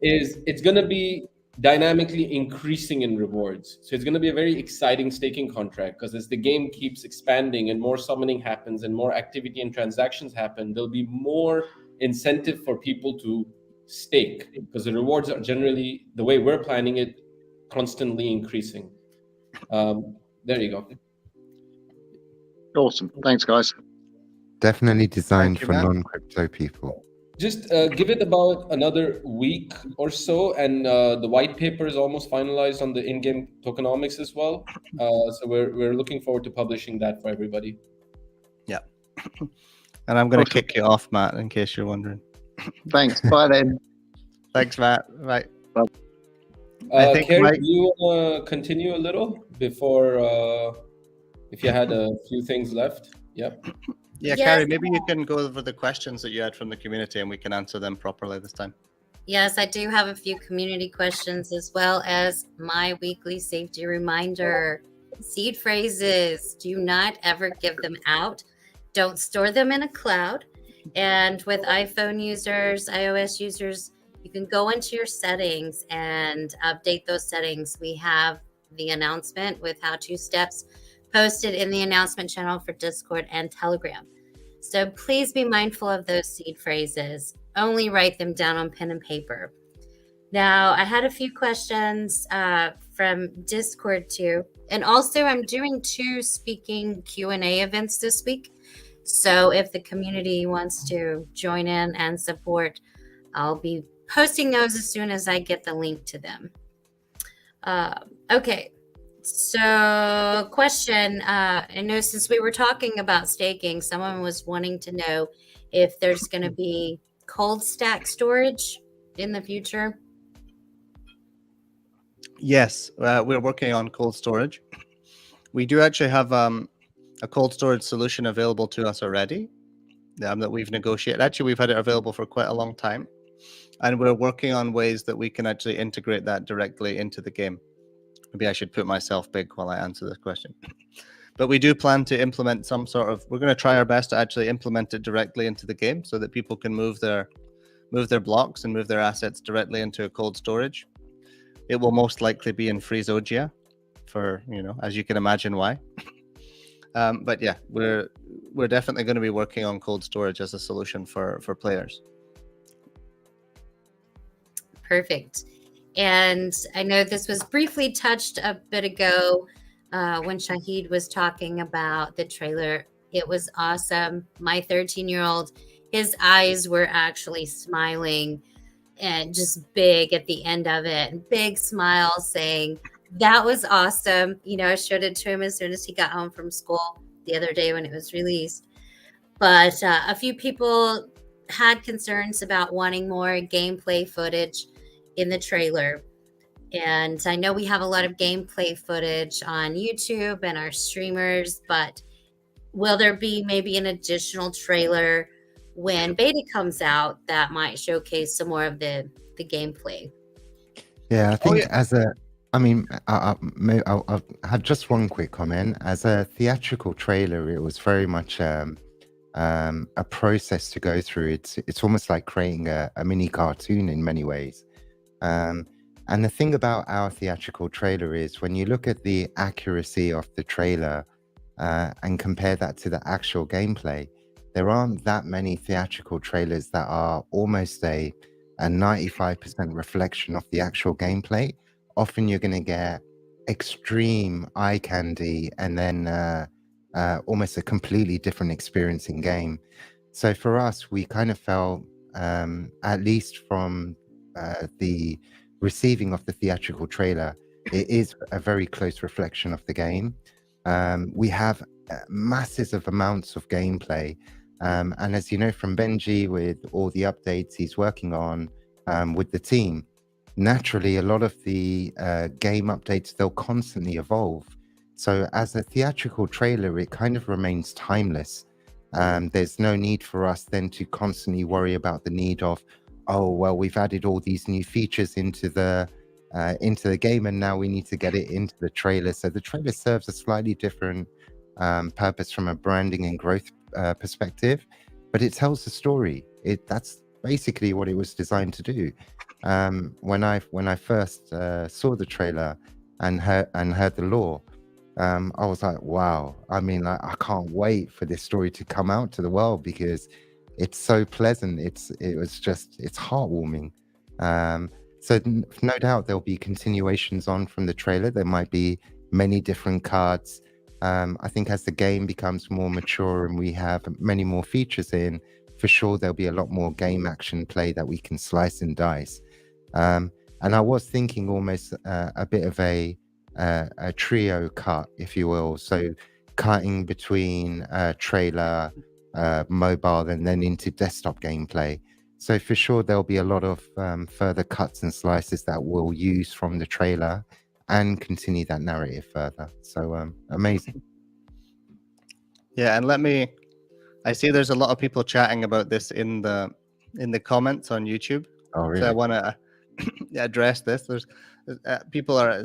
is it's going to be dynamically increasing in rewards. So it's going to be a very exciting staking contract, because as the game keeps expanding and more summoning happens and more activity and transactions happen, there'll be more incentive for people to stake, because the rewards are generally, the way we're planning it, constantly increasing. There you go. Awesome. Thanks, guys. Definitely designed Thank you, for Matt. non-crypto people. Just give it about another week or so, and the white paper is almost finalized on the in-game tokenomics as well. So we're looking forward to publishing that for everybody. Yeah. And I'm going to kick you off, Matt, in case you're wondering. Thanks. Bye then. Thanks, Matt. Right. I think Carrie, Mike- do you want to continue a little before, if you had a few things left? Yep. Yeah, Yes. Carrie, maybe you can go over the questions that you had from the community and we can answer them properly this time. Yes, I do have a few community questions, as well as my weekly safety reminder. Seed phrases, do not ever give them out. Don't store them in a cloud. And with iPhone users, iOS users, you can go into your settings and update those settings. We have the announcement with how-to steps posted in the announcement channel for Discord and Telegram. So please be mindful of those seed phrases. Only write them down on pen and paper. Now, I had a few questions from Discord too. And also, I'm doing 2 speaking Q&A events this week. So if the community wants to join in and support, I'll be posting those as soon as I get the link to them. Okay. So, question, I know since we were talking about staking, someone was wanting to know if there's going to be cold stack storage in the future. Yes, we're working on cold storage. We do actually have a cold storage solution available to us already that we've negotiated. Actually, we've had it available for quite a long time. And we're working on ways that we can actually integrate that directly into the game. Maybe I should put myself big while I answer this question. But we do plan to implement some sort of, we're going to try our best to actually implement it directly into the game so that people can move their blocks and move their assets directly into a cold storage. It will most likely be in Bezogia for, as you can imagine why. But yeah, we're definitely going to be working on cold storage as a solution for players. Perfect. And I know this was briefly touched a bit ago when Shahid was talking about the trailer. It was awesome. My 13-year-old, his eyes were actually smiling and just big at the end of it. Big smile saying, that was awesome. I showed it to him as soon as he got home from school the other day when it was released. But a few people had concerns about wanting more gameplay footage in the trailer. And I know we have a lot of gameplay footage on YouTube and our streamers, but will there be maybe an additional trailer when beta comes out that might showcase some more of the gameplay? Yeah, I think I'll have just one quick comment. As a theatrical trailer, it was very much a process to go through. It's almost like creating a mini cartoon in many ways. And the thing about our theatrical trailer is when you look at the accuracy of the trailer and compare that to the actual gameplay, there aren't that many theatrical trailers that are almost a 95% reflection of the actual gameplay. Often you're going to get extreme eye candy and then almost a completely different experience in game. So for us, we kind of felt, at least from the receiving of the theatrical trailer, it is a very close reflection of the game. We have masses of amounts of gameplay, and as you know from Benji, with all the updates he's working on with the team, naturally, a lot of the game updates, they'll constantly evolve. So as a theatrical trailer, it kind of remains timeless. There's no need for us then to constantly worry about the need of, oh, well, we've added all these new features into the game, and now we need to get it into the trailer. So the trailer serves a slightly different purpose from a branding and growth perspective, but it tells the story. That's basically what it was designed to do. When I first saw the trailer and heard the lore, I was like, wow. I mean, I can't wait for this story to come out to the world because it's so pleasant. It's heartwarming. So no doubt there'll be continuations on from the trailer. There might be many different cards. I think as the game becomes more mature and we have many more features in, for sure there'll be a lot more game action play that we can slice and dice. And I was thinking almost a bit of a trio cut, if you will. So cutting between trailer, mobile, and then into desktop gameplay. So for sure there'll be a lot of further cuts and slices that we'll use from the trailer and continue that narrative further. So amazing. Yeah, and I see there's a lot of people chatting about this in the comments on YouTube. Oh, really? So I want to address this.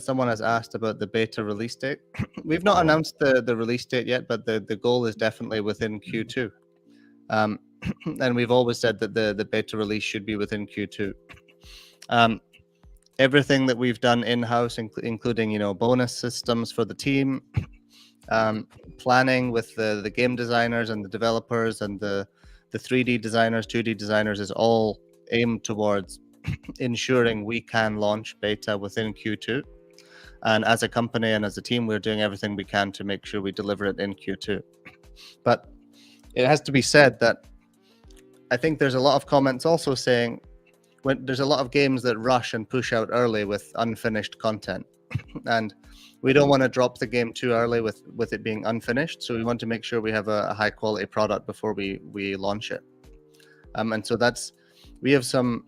Someone has asked about the beta release date. We've not announced the release date yet, but the goal is definitely within Q2. And we've always said that the beta release should be within Q2. Everything that we've done in-house, including bonus systems for the team, planning with the game designers and the developers and the 3D designers, 2D designers, is all aimed towards ensuring we can launch beta within Q2. And as a company and as a team, we're doing everything we can to make sure we deliver it in Q2. But it has to be said that I think there's a lot of comments also saying when there's a lot of games that rush and push out early with unfinished content. And we don't want to drop the game too early with it being unfinished. So we want to make sure we have a high quality product before we launch it. And so we have some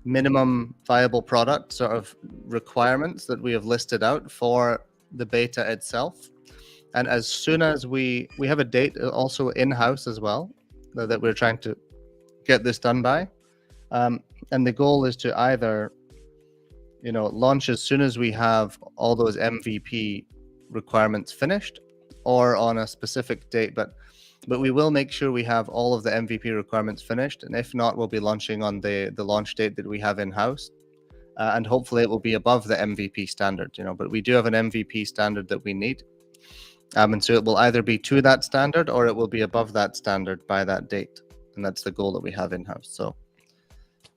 minimum viable product sort of requirements that we have listed out for the beta itself. And as soon as we have a date also in-house as well that we're trying to get this done by. And the goal is to either launch as soon as we have all those MVP requirements finished, or on a specific date. But we will make sure we have all of the MVP requirements finished. And if not, we'll be launching on the launch date that we have in-house. And hopefully it will be above the MVP standard, but we do have an MVP standard that we need. And so it will either be to that standard or it will be above that standard by that date. And that's the goal that we have in-house. So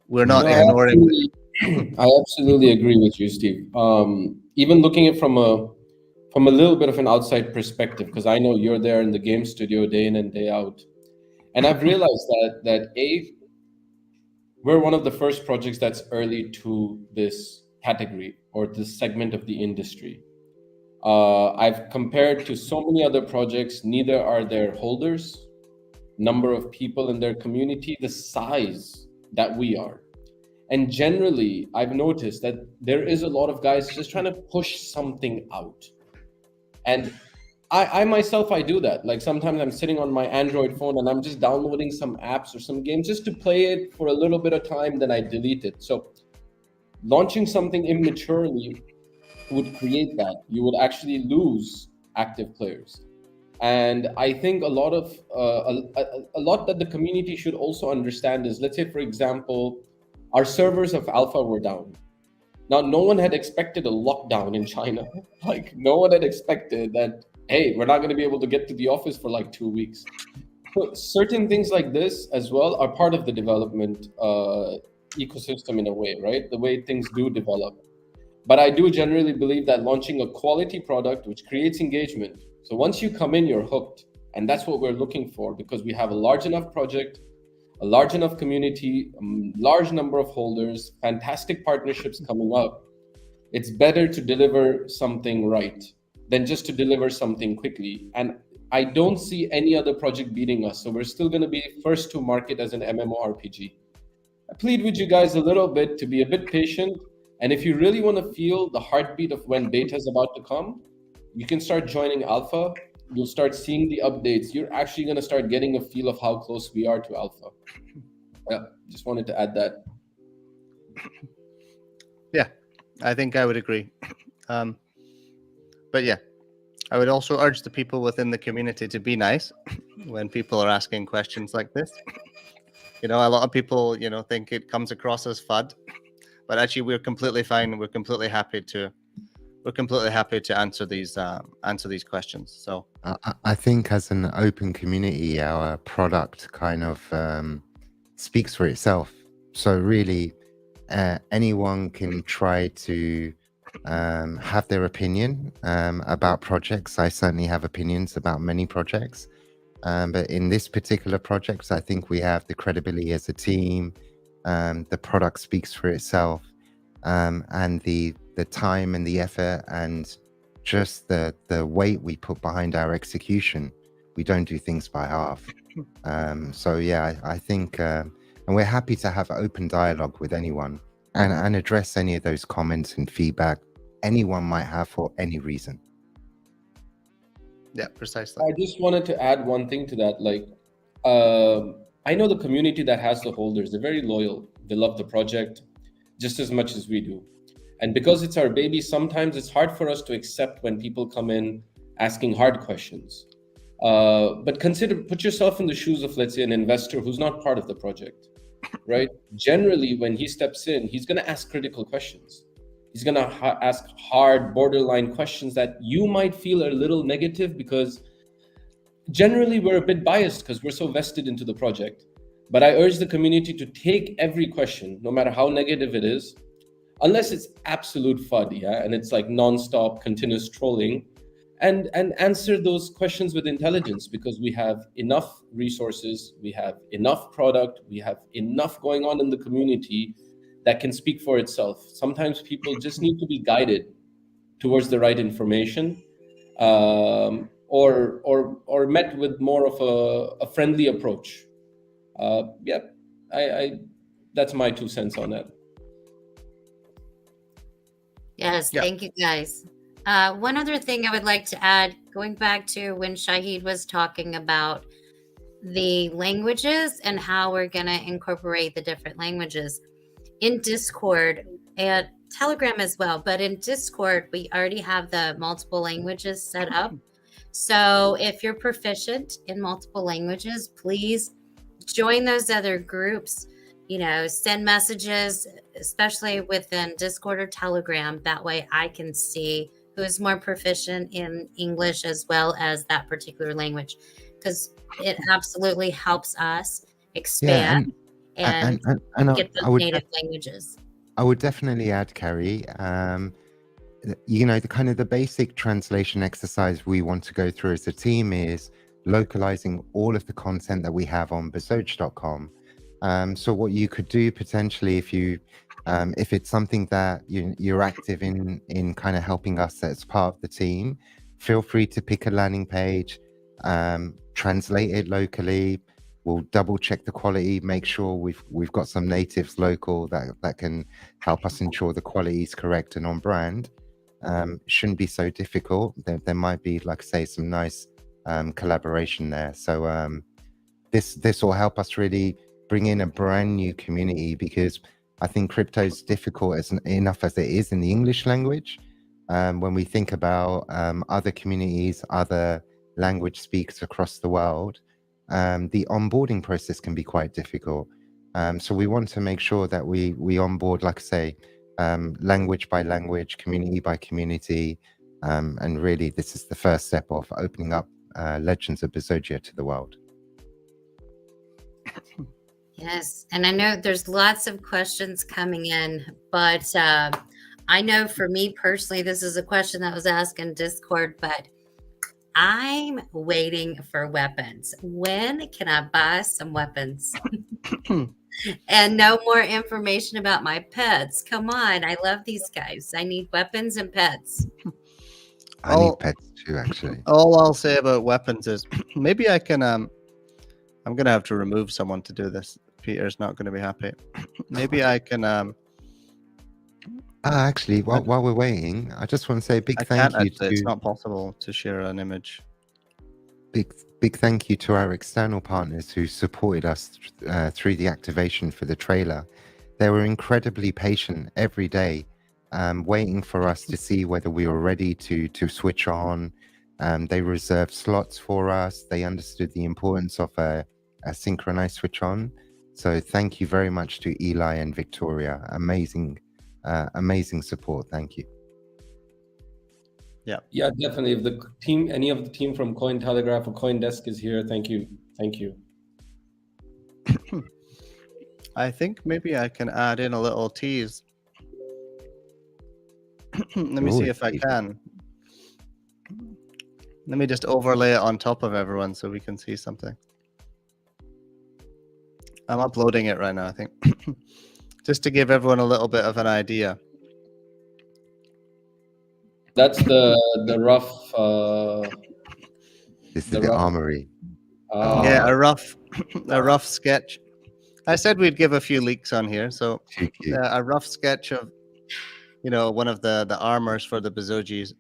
we're not ignoring. I absolutely agree with you, Steve. Even looking at it from a little bit of an outside perspective, because I know you're there in the game studio day in and day out, and I've realized that we're one of the first projects that's early to this category or this segment of the industry. I've compared to so many other projects. Neither are there holders, number of people in their community, the size that we are. And generally, I've noticed that there is a lot of guys just trying to push something out. And I myself, I do that. Like sometimes I'm sitting on my Android phone and I'm just downloading some apps or some games just to play it for a little bit of time, then I delete it. So launching something immaturely would create that. You would actually lose active players. And I think a lot that the community should also understand is, let's say, for example, our servers of alpha were down. Now, no one had expected a lockdown in China. Like, no one had expected that, hey, we're not going to be able to get to the office for like 2 weeks. So certain things like this as well are part of the development ecosystem in a way, right? The way things do develop. But I do generally believe that launching a quality product which creates engagement. So once you come in, you're hooked. And that's what we're looking for, because we have a large enough project, a large enough community, a large number of holders, fantastic partnerships coming up. It's better to deliver something right than just to deliver something quickly. And I don't see any other project beating us. So we're still going to be first to market as an MMORPG. I plead with you guys a little bit to be a bit patient And if you really want to feel the heartbeat of when beta is about to come, you can start joining alpha. You'll start seeing the updates. You're actually going to start getting a feel of how close we are to alpha. Yeah, just wanted to add that. Yeah, I think I would agree. But yeah, I would also urge the people within the community to be nice when people are asking questions like this. A lot of people, think it comes across as FUD, but actually we're completely fine. We're completely happy to answer these questions. So I think as an open community, our product kind of speaks for itself. So really, anyone can try to have their opinion about projects. I certainly have opinions about many projects. But in this particular project, I think we have the credibility as a team. The product speaks for itself, and the time and the effort and just the weight we put behind our execution. We don't do things by half. So yeah, I think, and we're happy to have open dialogue with anyone and address any of those comments and feedback anyone might have for any reason. Yeah, precisely. I just wanted to add one thing to that. Like, I know the community that has the holders, they're very loyal. They love the project just as much as we do. And because it's our baby, sometimes it's hard for us to accept when people come in asking hard questions. But put yourself in the shoes of, let's say, an investor who's not part of the project, right? Generally, when he steps in, he's going to ask critical questions. He's going to ask hard, borderline questions that you might feel a little negative, because generally we're a bit biased because we're so vested into the project. But I urge the community to take every question, no matter how negative it is, unless it's absolute FUD, yeah, and it's like non-stop, continuous trolling, and answer those questions with intelligence, because we have enough resources, we have enough product, we have enough going on in the community that can speak for itself. Sometimes people just need to be guided towards the right information, or met with more of a friendly approach. That's my 2 cents on that. Yes, thank you guys. One other thing I would like to add, going back to when Shahid was talking about the languages and how we're going to incorporate the different languages in Discord and Telegram as well. But in Discord, we already have the multiple languages set up. So if you're proficient in multiple languages, please join those other groups. Send messages, especially within Discord or Telegram. That way I can see who is more proficient in English as well as that particular language, because it absolutely helps us expand and get those native languages. I would definitely add, Carrie, the basic translation exercise we want to go through as a team is localizing all of the content that we have on bezoge.com. So what you could do potentially, if it's something that you're active in kind of helping us as part of the team, feel free to pick a landing page, translate it locally. We'll double check the quality, make sure we've got some natives local that can help us ensure the quality is correct and on brand. Shouldn't be so difficult. There might be, like I say, some nice collaboration there. So this will help us really bring in a brand new community, because I think crypto is difficult enough as it is in the English language. When we think about other communities, other language speakers across the world, the onboarding process can be quite difficult. So we want to make sure that we onboard, like I say, language by language, community by community, and really this is the first step of opening up Legends of Bezogia to the world. Yes, and I know there's lots of questions coming in, but I know for me personally, this is a question that was asked in Discord, but I'm waiting for weapons. When can I buy some weapons? And no more information about my pets. Come on, I love these guys. I need weapons and pets. I need pets too, actually. All I'll say about weapons is maybe I can I'm gonna have to remove someone to do this. Peter's not gonna be happy. Maybe I can Actually, while we're waiting, I just want to say a big I thank can't you actually. It's to not possible to share an image. big thank you to our external partners who supported us through the activation for the trailer. They were incredibly patient every day, waiting for us to see whether we were ready to switch on. They reserved slots for us. They understood the importance of a synchronized switch on. So thank you very much to Eli and Victoria. Amazing support. Thank you. Yeah, definitely. If the team, any of the team from Cointelegraph or CoinDesk is here, thank you. I think maybe I can add in a little tease. Let me see if I can. Let me just overlay it on top of everyone so we can see something. I'm uploading it right now, I think. Just to give everyone a little bit of an idea. That's the rough. This is the armory. Yeah, a rough sketch. I said we'd give a few leaks on here, so a rough sketch of, one of the armors for the Bezogis.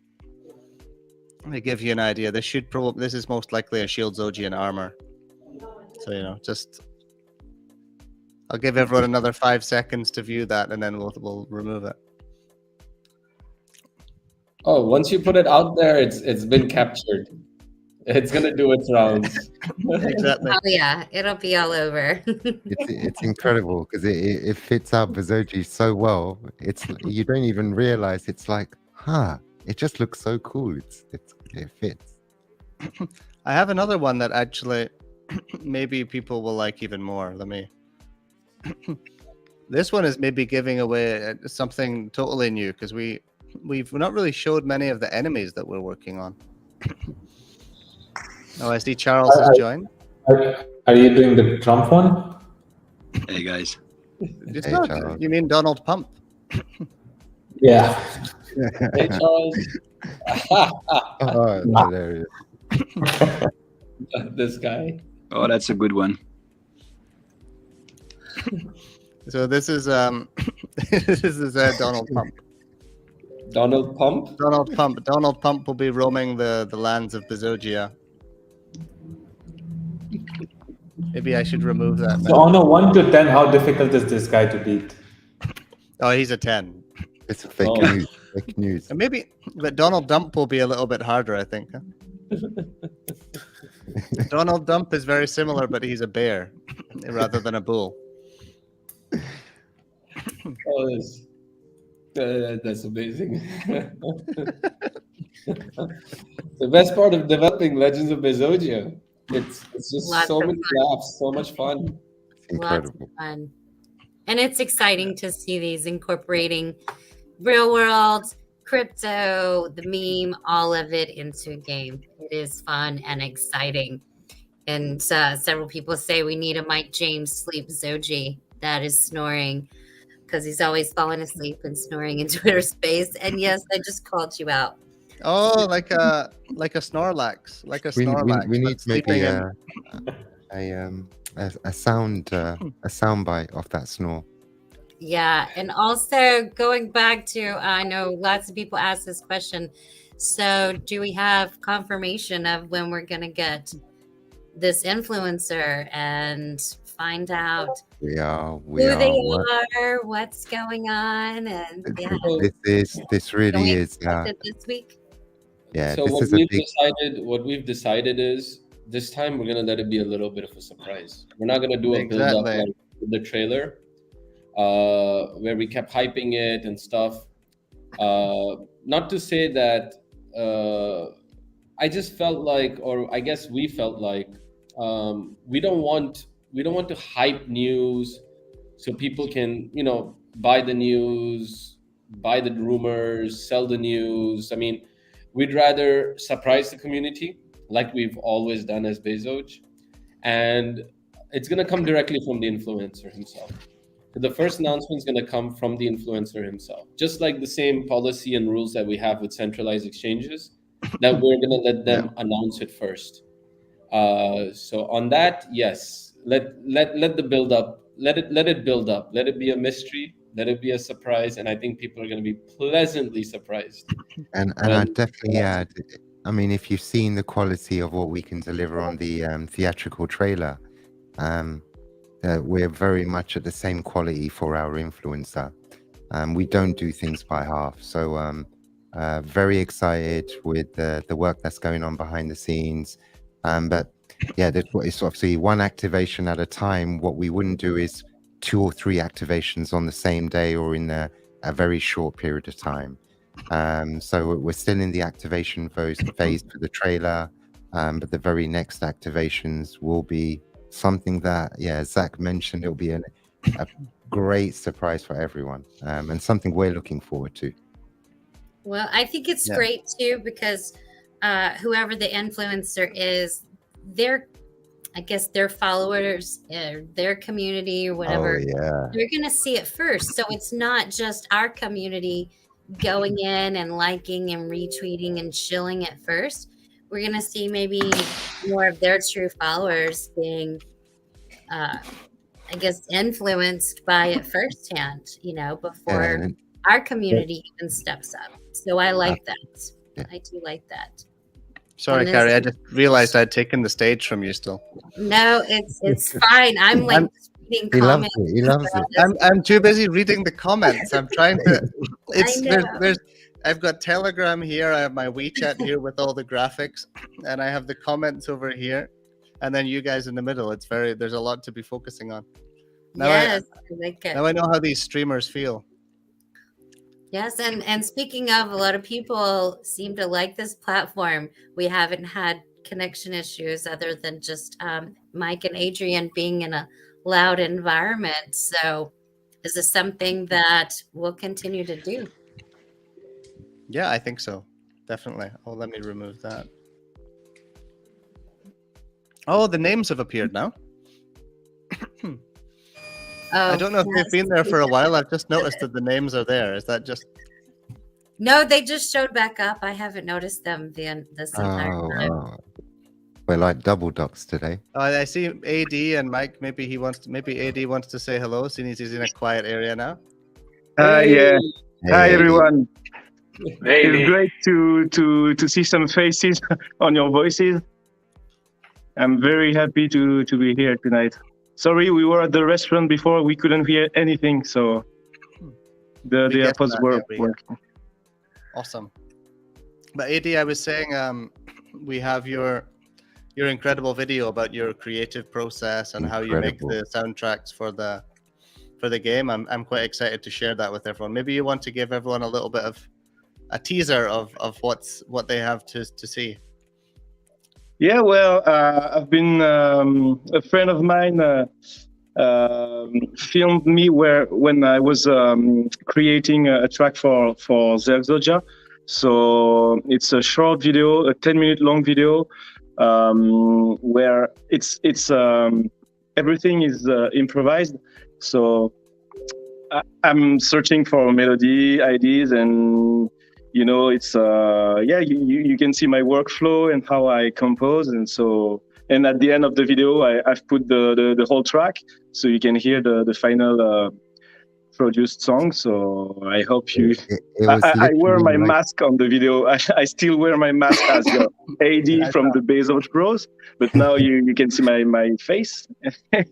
They give you an idea. This is most likely a Shield Zogian armor. So just I'll give everyone another 5 seconds to view that, and then we'll remove it. Oh, once you put it out there, it's been captured. It's gonna do its rounds. Exactly. Oh yeah, it'll be all over. It's incredible because it fits our Bezogi so well. It's you don't even realize it's like, it just looks so cool. It fits. I have another one that actually maybe people will like even more. Let me. This one is maybe giving away something totally new because we've not really showed many of the enemies that we're working on. Oh, I see Charles has joined. Are you doing the Trump one? Hey guys. It's not. You mean Donald Pump? Yeah. Hey Charles. Oh, hilarious. This guy. Oh, that's a good one. So this is Donald Pump. Donald Pump? Donald Pump. Donald Pump will be roaming the lands of Bezogia. Maybe I should remove that. So on a 1 to 10, how difficult is this guy to beat? Oh, he's a 10. It's fake news. Fake news. And maybe, but Donald Dump will be a little bit harder, I think. Donald Dump is very similar, but he's a bear rather than a bull. Oh, that's amazing. The best part of developing Legends of Bezogia. It's just so many laughs, so much fun. Incredible. Lots of fun. And it's exciting to see these incorporating real world, crypto, the meme, all of it into a game. It is fun and exciting. And several people say we need a Mike James sleep Zogi that is snoring because he's always falling asleep and snoring in Twitter space. And yes, I just called you out. Oh, like a Snorlax, like a Snorlax. We need maybe a sound bite of that snore. Yeah, and also going back to, I know lots of people ask this question. So, do we have confirmation of when we're going to get this influencer and find out who they are, what's going on, and this really is this week. Yeah. So what we've decided is this time we're gonna let it be a little bit of a surprise. We're not gonna do a build up like the trailer, where we kept hyping it and stuff. Not to say that I just felt like, or I guess we felt like, we don't want to hype news so people can buy the news, buy the rumors, sell the news. I mean, we'd rather surprise the community like we've always done as Bezoge, and it's going to come directly from the influencer himself. So the first announcement is going to come from the influencer himself, just like the same policy and rules that we have with centralized exchanges, that we're going to let them announce it first. So on that, yes, let the build up, let it build up, let it be a mystery, Let it be a surprise, and I think people are going to be pleasantly surprised. And I definitely add, I mean, if you've seen the quality of what we can deliver on the theatrical trailer, we're very much at the same quality for our influencer. We don't do things by half. So very excited with the work that's going on behind the scenes. But yeah, it's obviously one activation at a time. What we wouldn't do is 2 or 3 activations on the same day or in a very short period of time. So we're still in the activation phase for the trailer, but the very next activations will be something that, yeah, Zach mentioned. It'll be a great surprise for everyone, and something we're looking forward to. Well, I think it's great too, because whoever the influencer is, I guess their followers, their community or whatever, they're going to see it first. So it's not just our community going in and liking and retweeting and shilling it first. We're going to see maybe more of their true followers being, I guess, influenced by it firsthand, before our community even steps up. So I like that. Yeah. I do like that. Sorry, Carrie, I just realized I'd taken the stage from you still. No, it's fine. I'm like reading comments. He loves it. I'm too busy reading the comments. I'm trying to. I've got Telegram here. I have my WeChat here with all the graphics, and I have the comments over here, and then you guys in the middle. There's a lot to be focusing on. Now I like it. Now I know how these streamers feel. Yes, and speaking of, a lot of people seem to like this platform. We haven't had connection issues other than just Mike and Adrian being in a loud environment. So is this something that we'll continue to do? Yeah, I think so. Definitely. Oh, let me remove that. Oh, the names have appeared now. I don't know if they've been there for a while. I've just noticed that the names are there. Is that just... No, they just showed back up. I haven't noticed them this entire time. We're like double docs today. I see AD and Mike. Maybe AD wants to say hello, since he's in a quiet area now. Yeah. Hey, Hi AD. everyone. It's great to see some faces on your voices. I'm very happy to be here tonight. Sorry, we were at the restaurant before. We couldn't hear anything, so the AirPods were working. Awesome. But AD, I was saying, we have your incredible video about your creative process and how you make the soundtracks for the game. I'm quite excited to share that with everyone. Maybe you want to give everyone a little bit of a teaser of what they have to see. Yeah, well, I've been a friend of mine filmed me when I was creating a track for Bezogia. So it's a short video, a 10-minute long video, where it's everything is improvised. So I'm searching for melody ideas, and it's you can see my workflow and how I compose, and at the end of the video I've put the whole track, so you can hear the final produced song. So I hope you I wear my mask on the video. I still wear my mask as your AD from the Bezoge Bros, but now you can see my face. So it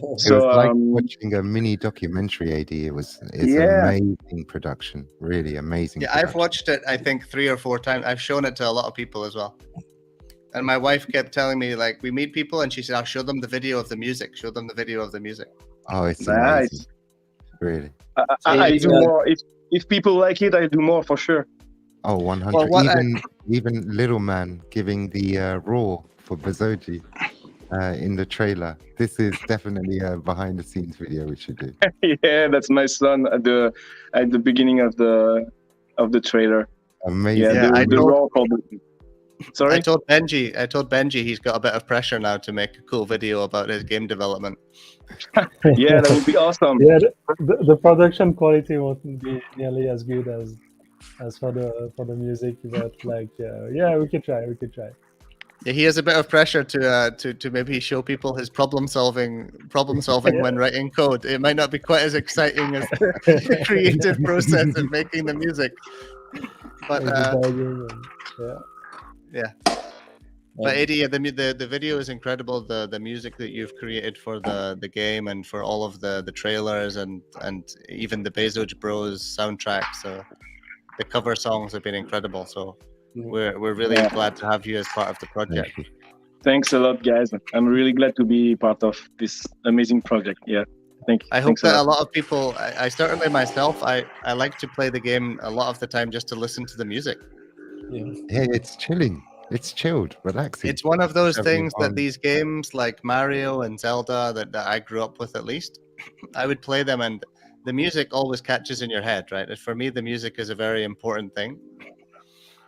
was like watching a mini documentary, AD. It's amazing production, really amazing. Yeah, production. I've watched it I think 3 or 4 times. I've shown it to a lot of people as well. And my wife kept telling me, like, we meet people and she said, I'll show them the video of the music. Show them the video of the music. Oh, it's amazing. Really. I do more. If people like it, I do more for sure. Oh, 100. Even Little Man giving the raw for Bezoge in the trailer. This is definitely a behind the scenes video we should do. Yeah, that's my son at the beginning of the trailer. Amazing. Yeah, the raw called. Sorry? I told Benji he's got a bit of pressure now to make a cool video about his game development. Yeah, that would be awesome. Yeah, the production quality won't be nearly as good as for the music, but like we could try. Yeah, he has a bit of pressure to maybe show people his problem solving when writing code. It might not be quite as exciting as the creative process of making the music. But yeah. But Eddie, the video is incredible. The music that you've created for the game and for all of the trailers and even the Bezoge Bros soundtrack. So the cover songs have been incredible. So we're really glad to have you as part of the project. Thanks a lot, guys. I'm really glad to be part of this amazing project. Yeah, thank you. I hope that a lot of people, I certainly myself, I like to play the game a lot of the time just to listen to the music. Yeah, it's chilling. It's chilled, relaxing. It's one of those things that these games like Mario and Zelda that I grew up with, at least, I would play them and the music always catches in your head, right? And for me, the music is a very important thing.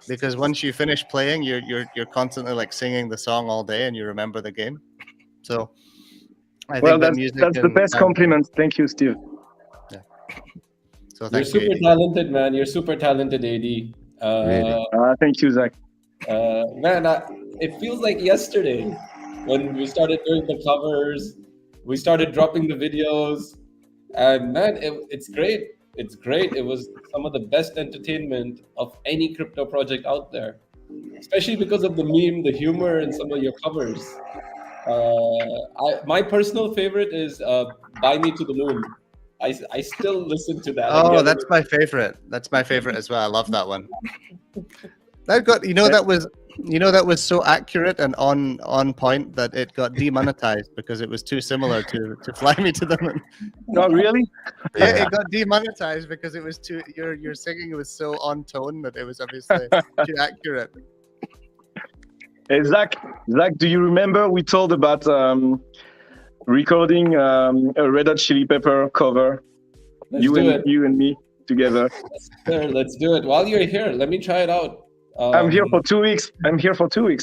Because once you finish playing, you're constantly like singing the song all day, and you remember the game. So, I think that's the best compliment. Thank you, Steve. Yeah. So you're super talented, man. You're super talented, AD. Really? Thank you, Zach. Man, it feels like yesterday when we started doing the covers, we started dropping the videos, and man, it's great. It's great. It was some of the best entertainment of any crypto project out there, especially because of the meme, the humor, and some of your covers. My personal favorite is "Buy Me to the Moon." I still listen to that. Oh, that's my favorite. That's my favorite as well. I love that one. That was so accurate and on point that it got demonetized because it was too similar to Fly Me to the Moon. No, really? Yeah, it got demonetized because it was too your singing was so on tone that it was obviously too accurate. Hey, Zach, do you remember we told about recording a Red Hot Chili Pepper cover? You and me together. Let's do it. While you're here, let me try it out. I'm here for 2 weeks.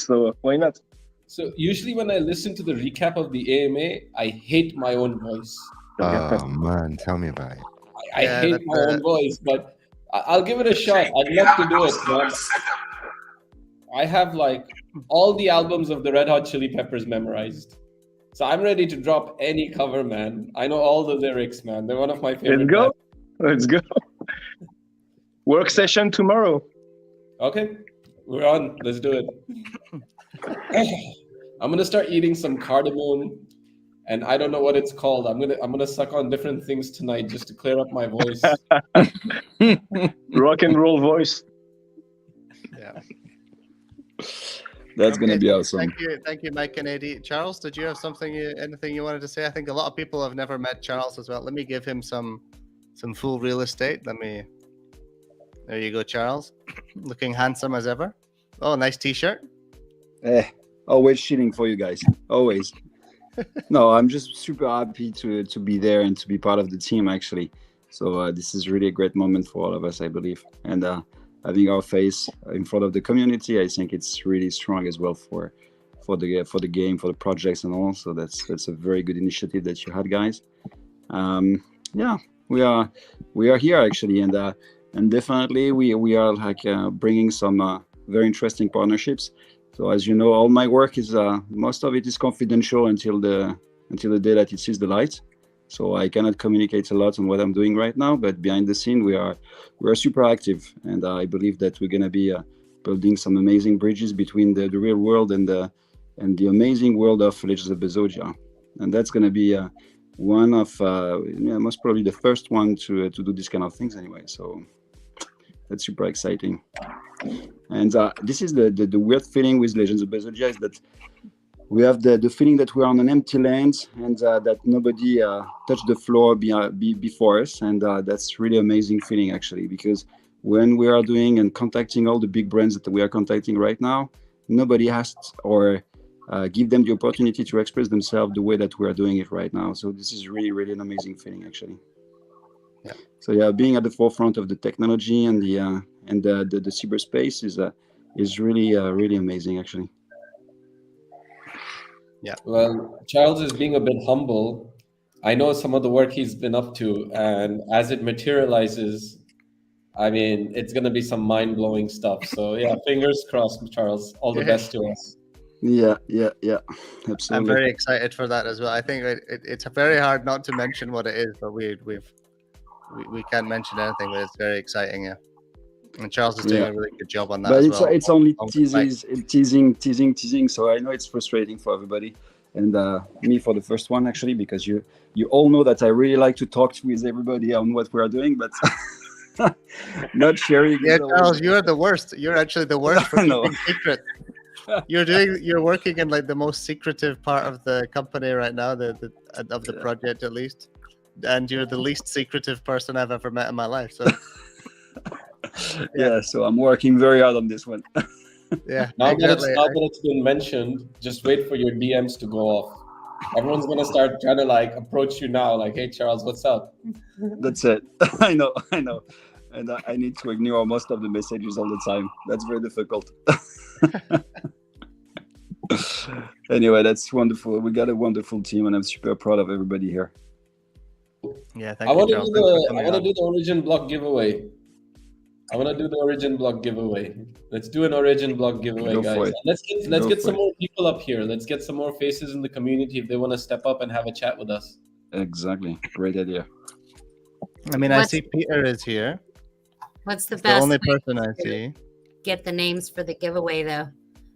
So why not? So usually when I listen to the recap of the AMA, I hate my own voice. Oh man, tell me about it. I hate my own voice, but I'll give it a shot. I'd love to do it, man. I have like all the albums of the Red Hot Chili Peppers memorized. So I'm ready to drop any cover, man. I know all the lyrics, man. They're one of my favorite. Let's go. Work session tomorrow. Okay, we're on. Let's do it. I'm gonna start eating some cardamom, and I don't know what it's called. I'm gonna suck on different things tonight just to clear up my voice. Rock and roll voice. Yeah. That's gonna be awesome. Thank you, Mike and Eddie. Charles, did you have anything you wanted to say? I think a lot of people have never met Charles as well. Let me give him some full real estate. There you go, Charles. Looking handsome as ever. Oh, nice t-shirt. Always cheating for you guys. Always. No, I'm just super happy to be there and to be part of the team, actually. So this is really a great moment for all of us, I believe. And having our face in front of the community, I think it's really strong as well for the game, for the projects and all. So that's a very good initiative that you had, guys. Yeah, we are here actually, and definitely we are like bringing some very interesting partnerships. So as you know, all my work is most of it is confidential until the day that it sees the light. So I cannot communicate a lot on what I'm doing right now, but behind the scene we are super active, and I believe that we're gonna be building some amazing bridges between the real world and the amazing world of Legends of Bezogia, and that's gonna be one of most probably the first one to do this kind of things anyway. So that's super exciting. And this is the weird feeling with Legends of Bezogia, is that we have the feeling that we're on an empty land, and that nobody touched the floor before us, and that's really amazing feeling actually, because when we are doing and contacting all the big brands that we are contacting right now, nobody asked or give them the opportunity to express themselves the way that we are doing it right now. So this is really, really an amazing feeling actually. Yeah. So yeah, being at the forefront of the technology and the cyberspace is really really amazing actually. Yeah. Well, Charles is being a bit humble. I know some of the work he's been up to, and as it materializes, I mean, it's going to be some mind-blowing stuff. So yeah, fingers crossed, Charles. All the best to us. Yeah, absolutely. I'm very excited for that as well. I think it's very hard not to mention what it is, but we can't mention anything, but it's very exciting. Yeah, and Charles is doing a really good job on that. But as it's well. it's only teasing. So I know it's frustrating for everybody, and me for the first one actually, because you all know that I really like to talk with everybody on what we are doing, but not sharing. Yeah, Charles, you're the worst. You're actually the worst for No. keeping secret. You're working in like the most secretive part of the company right now, of the project at least, and you're the least secretive person I've ever met in my life. So yeah, so I'm working very hard on this one. yeah, Now exactly. that it's been mentioned, just wait for your DMs to go off. Everyone's gonna start trying to like approach you now, like, "Hey Charles, what's up?" That's it. I know, and I need to ignore most of the messages all the time. That's very difficult. Anyway, that's wonderful. We got a wonderful team, and I'm super proud of everybody here. Yeah, I want to do the Origin block giveaway. Let's do an Origin block giveaway, Go guys. for it. And let's Go get for some it. more people up here. Let's get some more faces in the community if they want to step up and have a chat with us. Exactly. Great idea. I mean, I see Peter is here. What's the The best only way person I to see. get the names for the giveaway, though?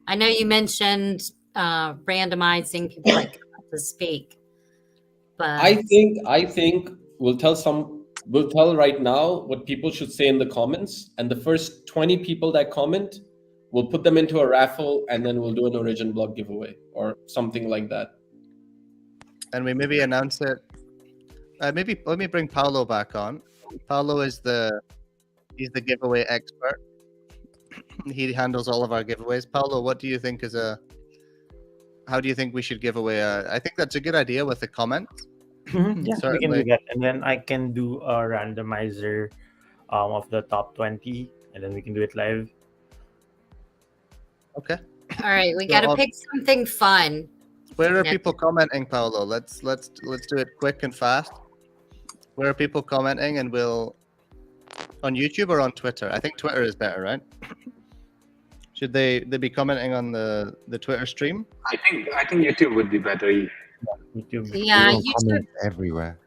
I know you mentioned randomizing people like to speak, but I think we'll tell right now what people should say in the comments, and the first 20 people that comment, we'll put them into a raffle, and then we'll do an Origin block giveaway or something like that. And we maybe announce it. Maybe let me bring Paolo back on. Paolo is he's the giveaway expert. He handles all of our giveaways. Paolo, what do you think how do you think we should give away? I think that's a good idea with the comments. Yeah, we can Certainly. do that, and then I can do a randomizer of the top 20, and then we can do it live. Okay. all right, we So, got to pick something fun. Where are Yeah. people commenting, Paolo? Let's do it quick and fast. Where are people commenting? And we'll on YouTube or on Twitter? I think Twitter is better, right? Should they be commenting on the Twitter stream? I think YouTube would be better. YouTube. Yeah, People YouTube comment everywhere.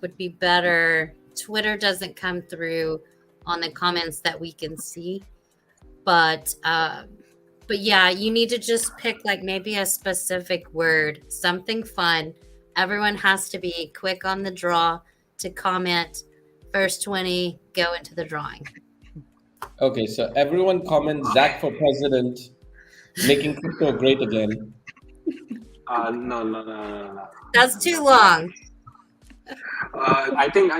would be better. Twitter doesn't come through on the comments that we can see, but yeah, you need to just pick like maybe a specific word, something fun. Everyone has to be quick on the draw to comment. First 20 go into the drawing. Okay, so everyone comment Zach for president, making crypto great again. No. That's too long. I think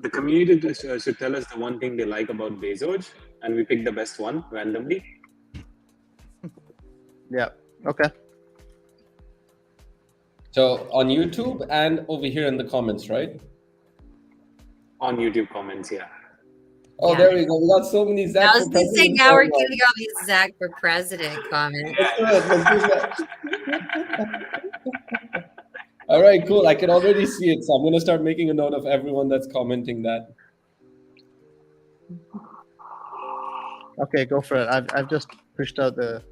the community should tell us the one thing they like about Bezoge, and we pick the best one randomly. Yeah. Okay. So on YouTube and over here in the comments, right? On YouTube comments, yeah. Oh, Yeah. there we go. We got so many Zach I was for going to say president. now we're comments. getting all these Zach for president comments. Let's do that. All right, cool. I can already see it. So I'm going to start making a note of everyone that's commenting that. Okay, go for it. I've just pushed out a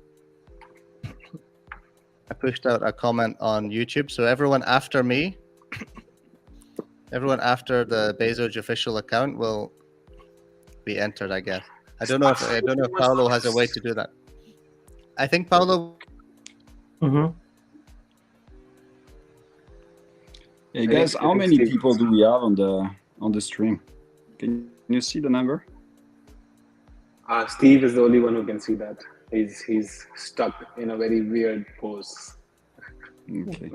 comment on YouTube. So everyone after me, everyone after the Bezoge official account will be entered, I guess. I don't know if Paolo has a way to do that. I think Paolo. Mm-hmm. Hey guys, how many people do we have on the stream? Can you see the number? Steve is the only one who can see that. He's stuck in a very weird pose. Okay.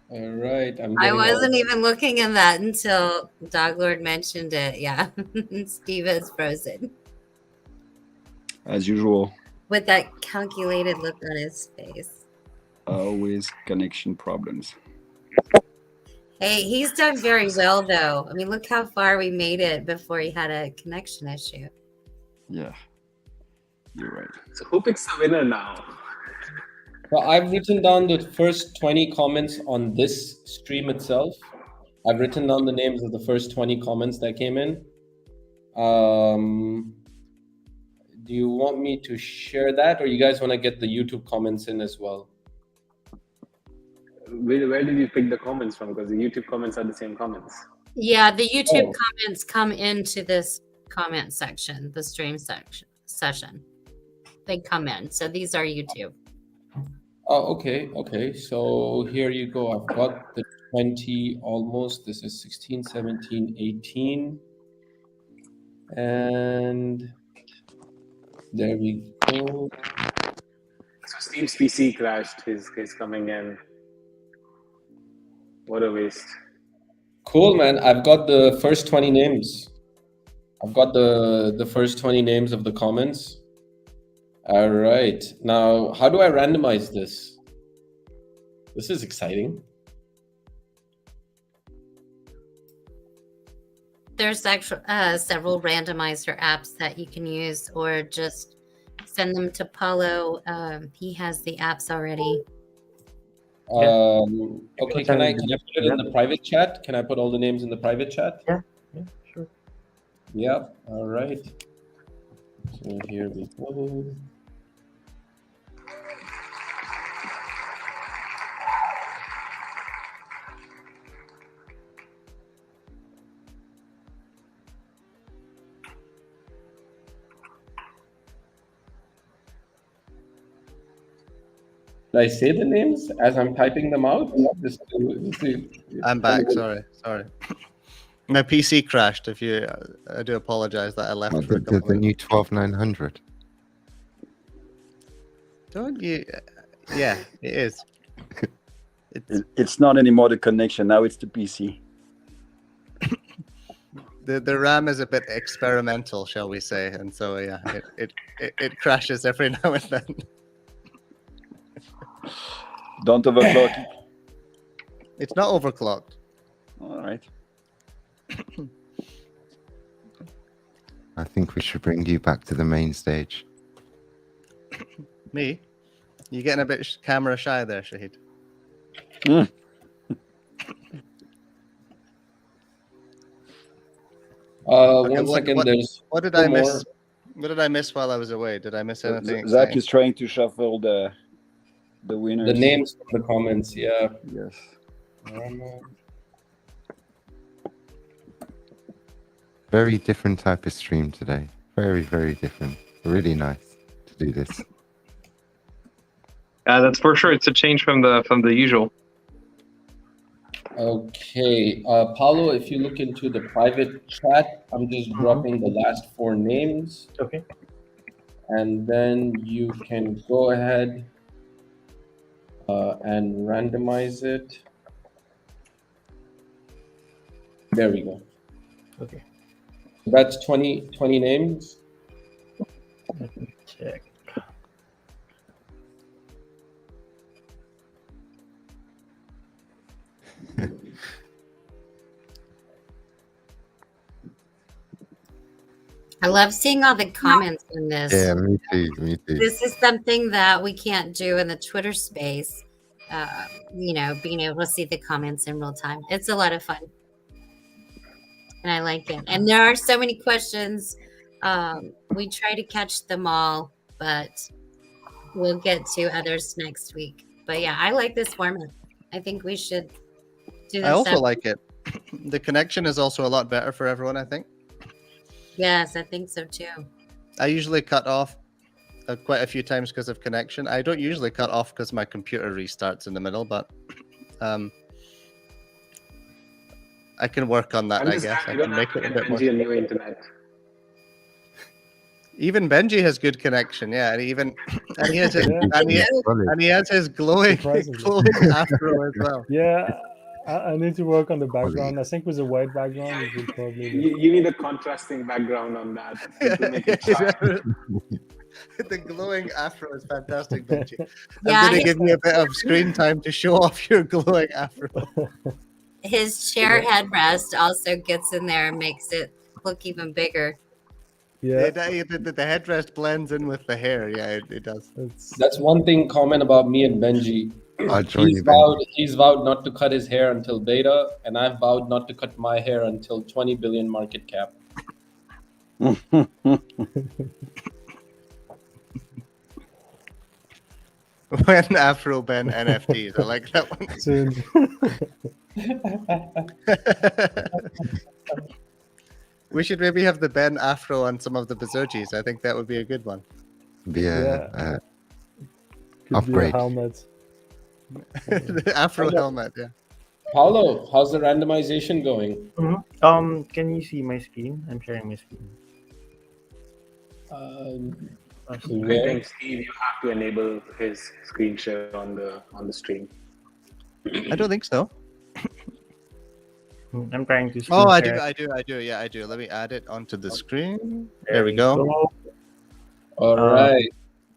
All right. I wasn't even looking at that until Doglord mentioned it. Yeah. Steve is frozen As usual, with that calculated look on his face. always connection problems. Hey, he's done very well, though. I mean, look how far we made it before he had a connection issue. Yeah, you're right. So who picks the winner now? Well, I've written down the first 20 comments on this stream itself. I've written down the names of the first 20 comments that came in. Do you want me to share that, or you guys want to get the YouTube comments in as well? Where did you pick the comments from? Because the YouTube comments are the same comments. Yeah, the YouTube comments come into this comment section, the stream session. They come in. So these are YouTube. Oh, okay. So here you go. I've got the 20 almost. This is 16, 17, 18. And there we go. So Steve's PC crashed. He's coming in. What a waste. Cool, man. I've got the first 20 names. I've got the first 20 names of the comments. All right. Now, how do I randomize this? This is exciting. There's actually several randomizer apps that you can use, or just send them to Paulo. He has the apps already. Okay, can I put it in the private chat? Can I put all the names in the private chat? Yeah, sure. Yeah, all right. So here we go. Did I say the names as I'm typing them out? I'm back. Sorry. My PC crashed. I do apologize that I left for a couple the new 12900. Don't you? Yeah, it is. It's not anymore the connection. Now it's the PC. The RAM is a bit experimental, shall we say, and so yeah, it crashes every now and then. Don't overclock it. It's not overclocked. All right. I think we should bring you back to the main stage. Me? You getting a bit camera shy there, Shahid? One second. What did I miss? What did I miss while I was away? Did I miss anything? Zach is trying to shuffle the winners. The names from the comments, yeah. Yes. Very different type of stream today. Very, very different. Really nice to do this. That's for sure. It's a change from the usual. Okay, Paulo, if you look into the private chat, I'm just dropping the last 4 names. Okay. And then you can go ahead and randomize it. There we go. Okay. That's 20 names. Let me check. I love seeing all the comments in this. Yeah, me too. This is something that we can't do in the Twitter space. Being able to see the comments in real time. It's a lot of fun. And I like it. And there are so many questions. We try to catch them all, but we'll get to others next week. But yeah, I like this format. I think we should do this. I also like it. The connection is also a lot better for everyone, I think. Yes, I think so too. I usually cut off quite a few times because of connection. I don't usually cut off because my computer restarts in the middle, but I can work on that, I guess. I can make it a bit more. New internet. Even Benji has good connection, yeah, and he has his glowing afro as well. Yeah, I need to work on the background. I think with a white background, it would probably. You need a contrasting background on that to make it sharp. The glowing afro is fantastic, Benji. I'm going to give you a bit of screen time to show off your glowing afro. His chair headrest also gets in there and makes it look even bigger. Yeah, the headrest blends in with the hair. Yeah, it does. That's one thing common about me and Benji. He's vowed not to cut his hair until beta, and I've vowed not to cut my hair until 20 billion market cap. When Afro Ben NFTs. I like that one. Soon. We should maybe have the Ben Afro on some of the Bezogis. I think that would be a good one. Be a Could be a upgrade. helmet. The Afro helmet, yeah. Paulo, how's the randomization going? Can you see my screen? I'm sharing my screen. I think Steve, you have to enable his screen share on the stream. I don't think so. I'm trying to. Oh, I share. do. Yeah, I do. Let me add it onto the screen. There we go. All right.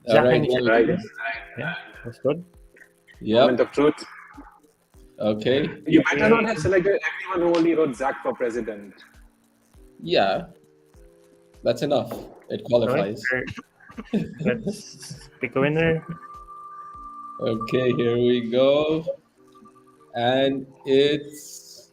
All Zach, right. can you check Right. this? Yeah, that's good. Moment of truth. Okay. You better not have selected everyone who only wrote Zach for president. Yeah. That's enough. It qualifies. Alright, let's pick a winner. Okay, here we go. And it's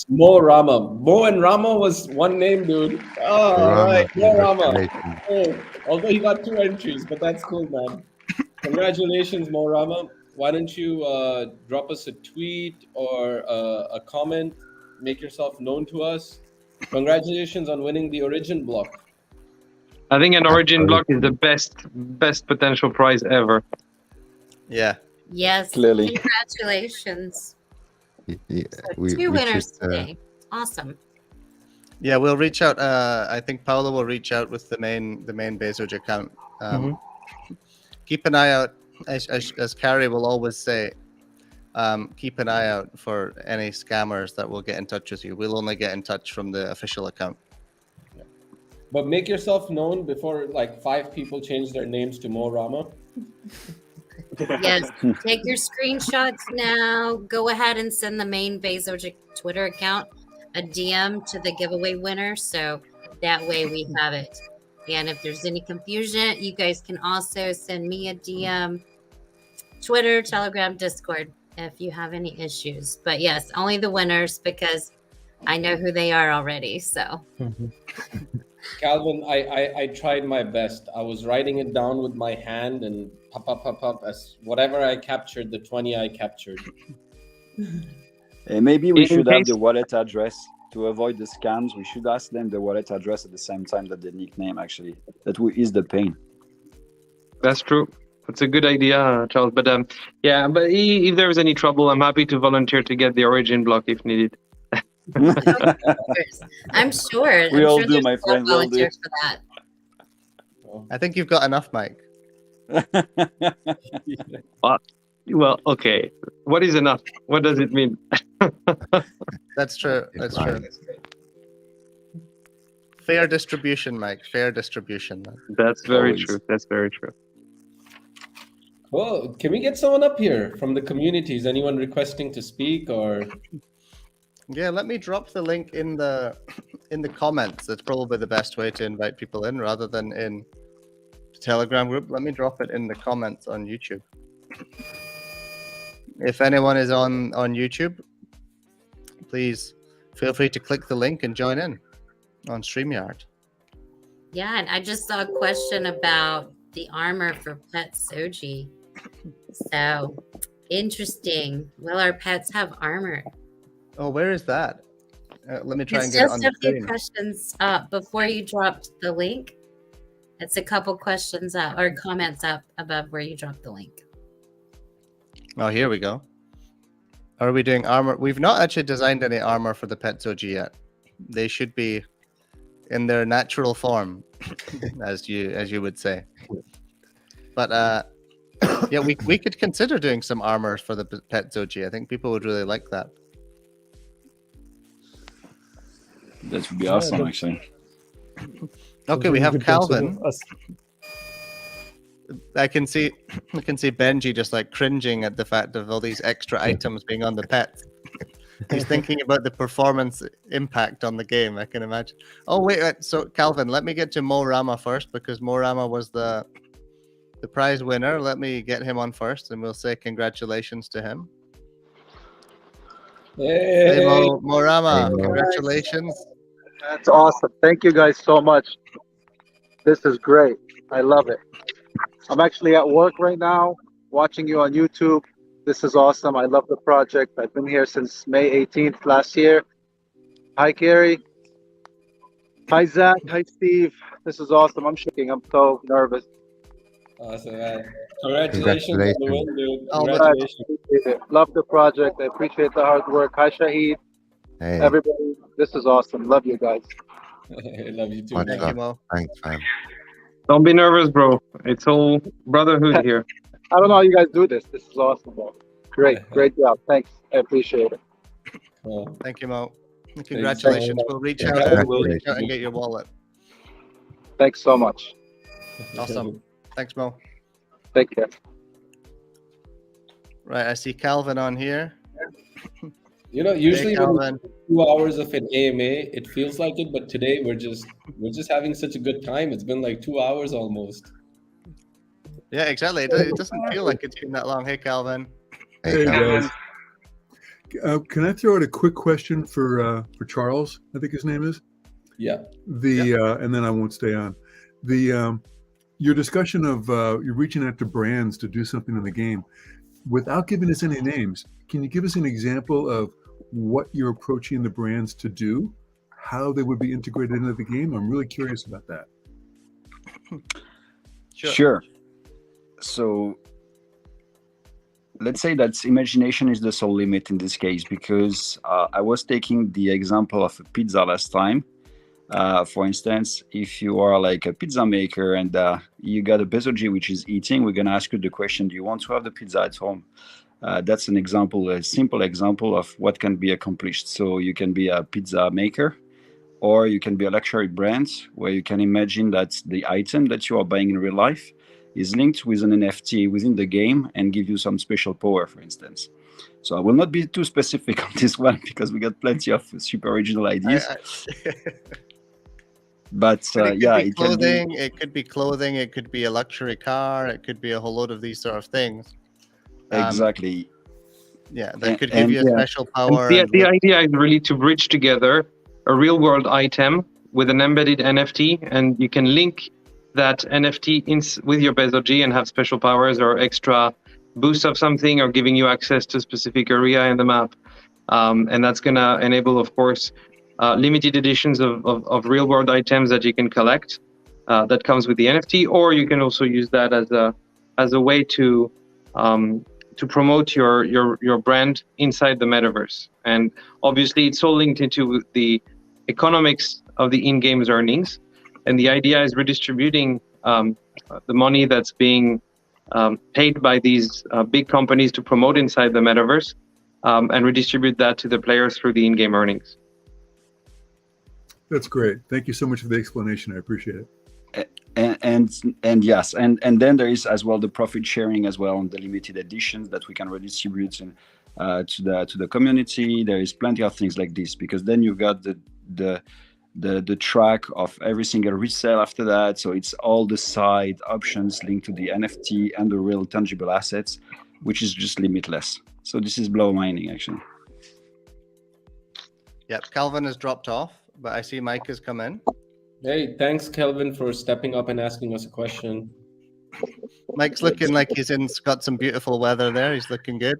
Mo Rama. Mo and Rama was one name, dude. Oh, all right. Mo Rama. Oh, although he got 2 entries, but that's cool, man. Congratulations, Mo Rama. Why don't you drop us a tweet or a comment, make yourself known to us. Congratulations on winning the Origin block. I think an Origin block is the best potential prize ever. Yeah. Yes. Clearly. Congratulations. Yeah, So 2 winners today. Awesome. Yeah, we'll reach out. I think Paolo will reach out with the main Bezoge account. Keep an eye out, as Carrie will always say. Keep an eye out for any scammers that will get in touch with you. We'll only get in touch from the official account. But make yourself known before like 5 people change their names to Mo Rama. Yes. Take your screenshots now. Go ahead and send the main Bezoge Twitter account a DM to the giveaway winner. So that way we have it. And if there's any confusion, you guys can also send me a DM, Twitter, Telegram, Discord, if you have any issues. But yes, only the winners, because I know who they are already. So Calvin, I tried my best. I was writing it down with my hand and pop, as whatever I captured, the 20 I captured. Maybe we should have the wallet address to avoid the scams. We should ask them the wallet address at the same time that the nickname, actually. That will ease the pain. That's true. That's a good idea, Charles. But yeah, but if there is any trouble, I'm happy to volunteer to get the Origin block if needed. I'm sure. We I'm all sure do, there's my a friend. We all do. volunteer for that. I think you've got enough, Mike. Well, okay. What is enough? What does it mean? That's true. That's true. Fair distribution, Mike. Fair distribution. That's very true. That's very true. Well, can we get someone up here from the community? Is anyone requesting to speak or? Yeah, let me drop the link in the comments. That's probably the best way to invite people in rather than in the Telegram group. Let me drop it in the comments on YouTube. If anyone is on YouTube, please feel free to click the link and join in on StreamYard. Yeah, and I just saw a question about the armor for Pet Soji. So interesting. Will our pets have armor? Oh, where is that? Let me try and It's get it on just the a few screen. questions up before you dropped the link. It's a couple questions up or comments up above where you dropped the link. Oh, here we go. Are we doing armor? We've not actually designed any armor for the Pet Zoji yet. They should be in their natural form, as you would say. But yeah, we could consider doing some armor for the Pet Zoji. I think people would really like that. That would be awesome, actually. Okay, we have Calvin. I can see Benji just like cringing at the fact of all these extra items being on the pets. He's thinking about the performance impact on the game, I can imagine. Oh, wait. So, Calvin, let me get to Mo Rama first, because Mo Rama was the prize winner. Let me get him on first, and we'll say congratulations to him. Hey, Mo Rama, congratulations. That's awesome. Thank you guys so much. This is great. I love it. I'm actually at work right now, watching you on YouTube. This is awesome. I love the project. I've been here since May 18th last year. Hi, Carrie. Hi, Zach. Hi, Steve. This is awesome. I'm shaking. I'm so nervous. Awesome, man. Congratulations on the win, dude. I Congratulations. appreciate it. Love the project. I appreciate the hard work. Hi, Shahid. Hey, Everybody, this is awesome. Love you guys. I love you too, much man. Thank you, love. Mo. Thanks, fam. Don't be nervous, bro. It's all brotherhood here. I don't know how you guys do this. This is awesome, bro. Great job. Thanks. I appreciate it. Cool. Thank you, Mo. And congratulations. We'll reach out. We'll reach out and get your wallet. Thanks so much. Awesome. Thanks, Mo. Take care. Right, I see Calvin on here. You know, usually when Calvin. it's 2 hours of an AMA, it feels like it, but today we're just having such a good time. It's been like 2 hours almost. Yeah, exactly. It doesn't feel like it's been that long. Hey, Calvin. Hey guys. Can I throw out a quick question for Charles? I think his name is. Yeah. And then I won't stay on. Your discussion of you're reaching out to brands to do something in the game, without giving us any names. Can you give us an example of what you're approaching the brands to do, how they would be integrated into the game? I'm really curious about that. Sure. So let's say that imagination is the sole limit in this case, because I was taking the example of a pizza last time. For instance, if you are like a pizza maker and you got a Bezoge which is eating, we're going to ask you the question, do you want to have the pizza at home? That's an example, a simple example of what can be accomplished. So you can be a pizza maker, or you can be a luxury brand where you can imagine that the item that you are buying in real life is linked with an NFT within the game and give you some special power, for instance. So I will not be too specific on this one because we got plenty of super original ideas. But yeah, it could be clothing. It could be clothing. It could be a luxury car. It could be a whole load of these sort of things. Exactly. Yeah, that could give you a special power. The idea is really to bridge together a real world item with an embedded NFT, and you can link that NFT with your Bezoge and have special powers or extra boost of something, or giving you access to a specific area in the map. And that's going to enable, of course, limited editions of real world items that you can collect that comes with the NFT, or you can also use that as a way to promote your brand inside the metaverse. And obviously it's all linked into the economics of the in-game's earnings. And the idea is redistributing the money that's being paid by these big companies to promote inside the metaverse, and redistribute that to the players through the in-game earnings. That's great. Thank you so much for the explanation. I appreciate it. And yes, and then there is as well the profit sharing as well on the limited editions that we can redistribute to the community. There is plenty of things like this, because then you've got the track of every single resale after that. So it's all the side options linked to the NFT and the real tangible assets, which is just limitless. So this is blow mining actually. Yep, Calvin has dropped off, but I see Mike has come in. Hey, thanks, Kelvin, for stepping up and asking us a question. Mike's looking like got some beautiful weather there. He's looking good.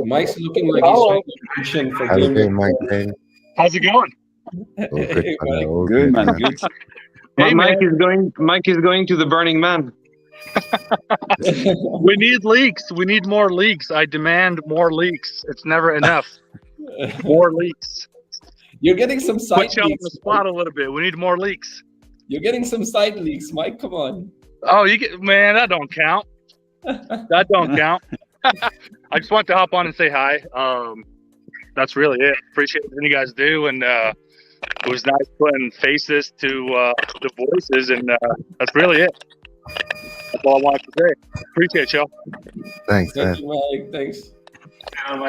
Mike's looking like he's trying to audition for How's it game. going, Mike? How's it going? All good, Hey, brother. Mike. All Good, man. man. Good. Hey, Mike man. is going to the Burning Man. We need leaks. We need more leaks. I demand more leaks. It's never enough. More leaks. You're getting some side Put you on leaks. the spot a little bit. We need more leaks. You're getting some side leaks, Mike. Come on. Oh, man, that don't count. That don't count. I just want to hop on and say hi. That's really it. Appreciate everything you guys do, and it was nice putting faces to the voices, and that's really it. That's all I wanted to say. Appreciate y'all. Thanks, man. Thank you, Mike. Thanks.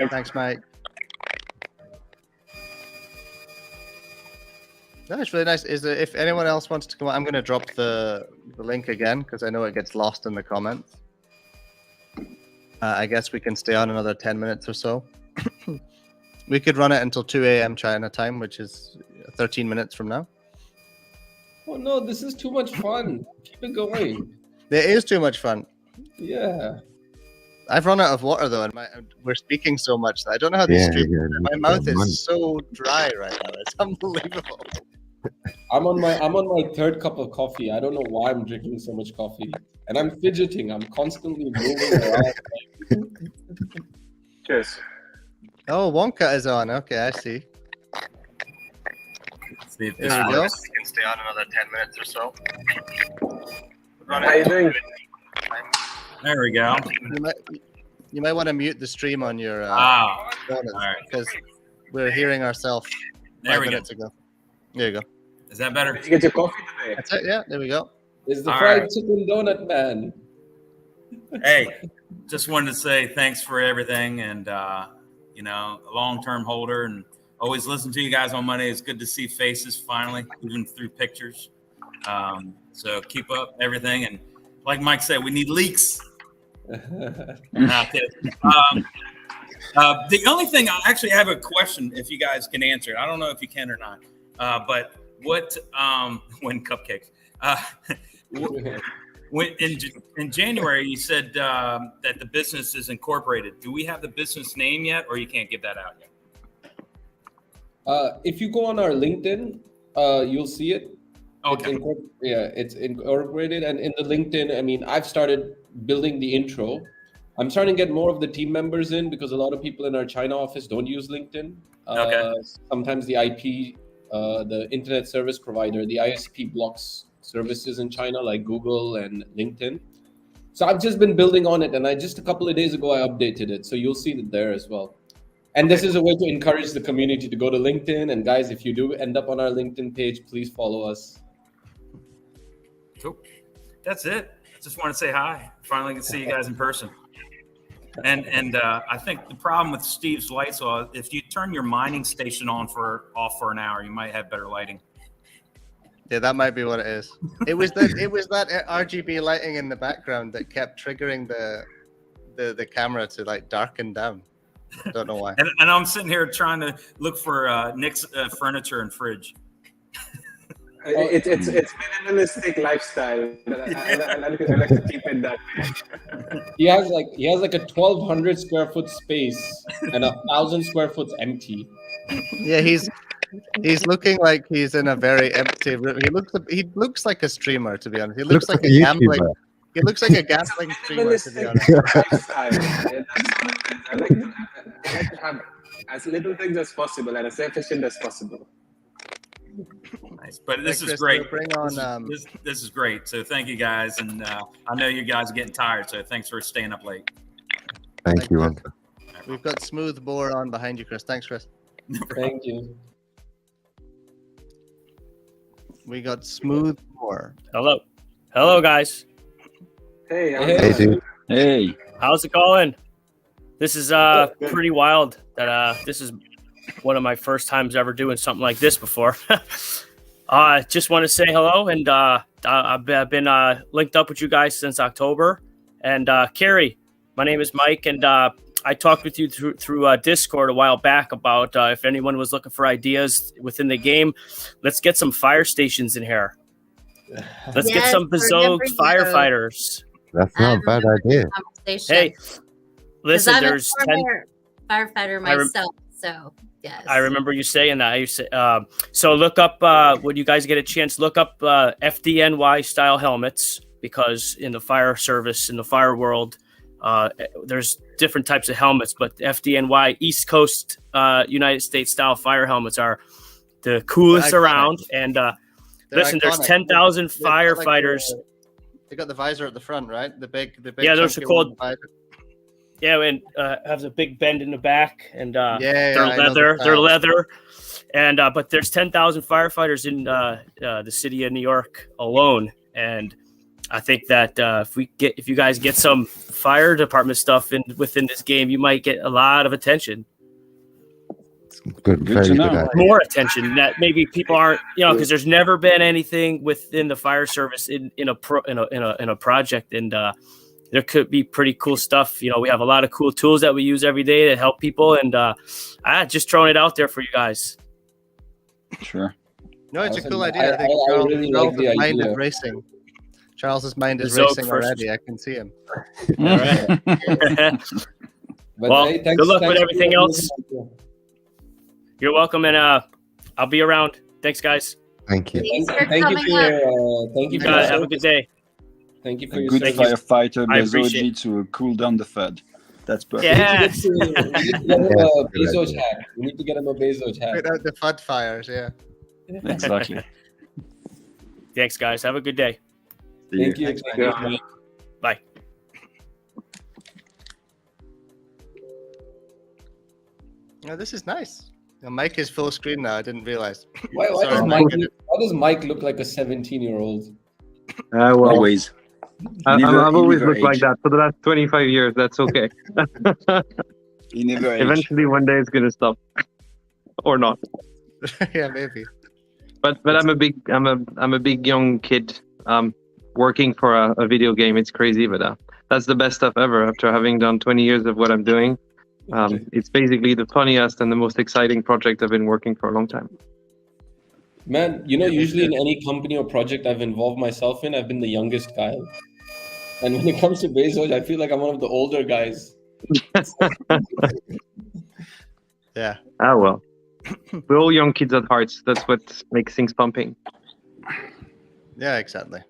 Thanks, Mike. No, it's really nice. If anyone else wants to come on, I'm going to drop the link again because I know it gets lost in the comments. I guess we can stay on another 10 minutes or so. We could run it until 2 a.m. China time, which is 13 minutes from now. Oh no, this is too much fun. Keep it going. It is too much fun. Yeah. I've run out of water though, and we're speaking so much that I don't know how these streams. My mouth is so dry right now. It's unbelievable. I'm on my third cup of coffee. I don't know why I'm drinking so much coffee, and I'm fidgeting. I'm constantly moving around. Cheers. Oh, Wonka is on. Okay, I see. See if There this we go. works. Can stay on another 10 minutes or so. How you doing? There we go. You might want to mute the stream on your phone because we're hearing ourselves There 5 we go. minutes ago. There you go. Is that better? Did you get your coffee today? That's it. Yeah, there we go. It's the All fried right. chicken donut man. Hey, just wanted to say thanks for everything, and a long-term holder, and always listen to you guys on Monday. It's good to see faces finally, even through pictures. So keep up everything, and like Mike said, we need leaks. Not kidding. The only thing I actually have a question, if you guys can answer it. I don't know if you can or not, but what when cupcakes? When in January you said that the business is incorporated. Do we have the business name yet, or you can't give that out yet? If you go on our LinkedIn, you'll see it. Okay. It's incorporated, and in the LinkedIn, I mean, I've started building the intro. I'm starting to get more of the team members in because a lot of people in our China office don't use LinkedIn. Okay. Sometimes the IP, the internet service provider, the ISP blocks services in China like Google and LinkedIn. So I've just been building on it, and just a couple of days ago I updated it, so you'll see it there as well. And this is a way to encourage the community to go to LinkedIn. And guys, if you do end up on our LinkedIn page, please follow us. Cool. That's it. Just want to say hi. Finally can see you guys in person. And I think the problem with Steve's light saw, if you turn your mining station off for an hour, you might have better lighting. Yeah, that might be what it is. It was that RGB lighting in the background that kept triggering the camera to like darken down. I don't know why. And I'm sitting here trying to look for Nick's furniture and fridge. It's minimalistic lifestyle. I like to keep it that way. He has like a 1,200 square foot space and 1,000 square foot empty. Yeah, he's looking like he's in a very empty room. He looks like a streamer, to be honest. He looks like a gambling. YouTuber. He looks like a gambling streamer, to be honest. Lifestyle. Yeah, I like to have as little things as possible and as efficient as possible. Nice, but this Chris, is great. we'll bring on, this is great. So thank you guys, and I know you guys are getting tired, so thanks for staying up late. Thank you, Wonka. We've got Smooth Bore on behind you, Chris. Thanks, Chris. Thank you. We got Smooth Bore. Hello, guys. Hey, Hey, dude. Hey. How's it going? This is pretty wild. That this is one of my first times ever doing something like this before. Just want to say hello, and I've been linked up with you guys since October. And Carrie, my name is Mike, and I talked with you through Discord a while back about if anyone was looking for ideas within the game. Let's get some fire stations in here. Let's get some Bezoge firefighters. That's not a bad idea. Hey, listen, I'm there's a former firefighter myself, so yes. I remember you saying that. I used to, so look up when you guys get a chance. Look up FDNY style helmets, because in the fire service, in the fire world, there's different types of helmets, but FDNY East Coast United States style fire helmets are the coolest around. And listen, there's 10,000 firefighters. They got the visor at the front, right? The big. Yeah, those are chunky called. one. Yeah, and has a big bend in the back, and they're I know leather. the They're style. leather, and but there's 10,000 firefighters in the city of New York alone, and I think that if you guys get some fire department stuff within this game, you might get a lot of attention. Good, very good idea. More attention that maybe people aren't, because there's never been anything within the fire service in a project, and there could be pretty cool stuff. We have a lot of cool tools that we use every day to help people, and just throwing it out there for you guys. Sure. No, it's Awesome. a cool idea. I think I really like the idea. Racing. Charles's mind is Bezoge racing first. already. I can see him. All right. But Well, hey, thanks, good luck with thanks for everything the else. idea. You're welcome, and I'll be around. Thanks, guys. Thank you. Thanks for Thank you coming for up. your thank you You for got your it. Have a good service. day. Thank you for A your good service. firefighter I appreciate Bezogi to cool down the FUD. That's perfect. Yes. We need to get him Yes, a good Bezoge idea. hat. We need to get him a Bezoge hat. Put out the FUD fires, yeah. Exactly. Thanks, guys. Have a good day. See Thank you. Thanks, Thank man. you. Bye. Oh, this is nice. The mic is full screen now. I didn't realize. Why Sorry, does Mike. why does Mike look like a 17-year-old? Well, Always. I've Never- he always never looked like aged. that for the last 25 years. That's okay. He never aged. Eventually, one day it's gonna stop, or not. Yeah, maybe. But I'm a big young kid working for a video game. It's crazy, but that's the best stuff ever. After having done 20 years of what I'm doing, it's basically the funniest and the most exciting project I've been working for a long time. Man, usually in any company or project I've involved myself in, I've been the youngest guy. And when it comes to Bezoge, I feel like I'm one of the older guys. Yeah. Ah well, we're all young kids at heart. That's what makes things pumping. Yeah, exactly.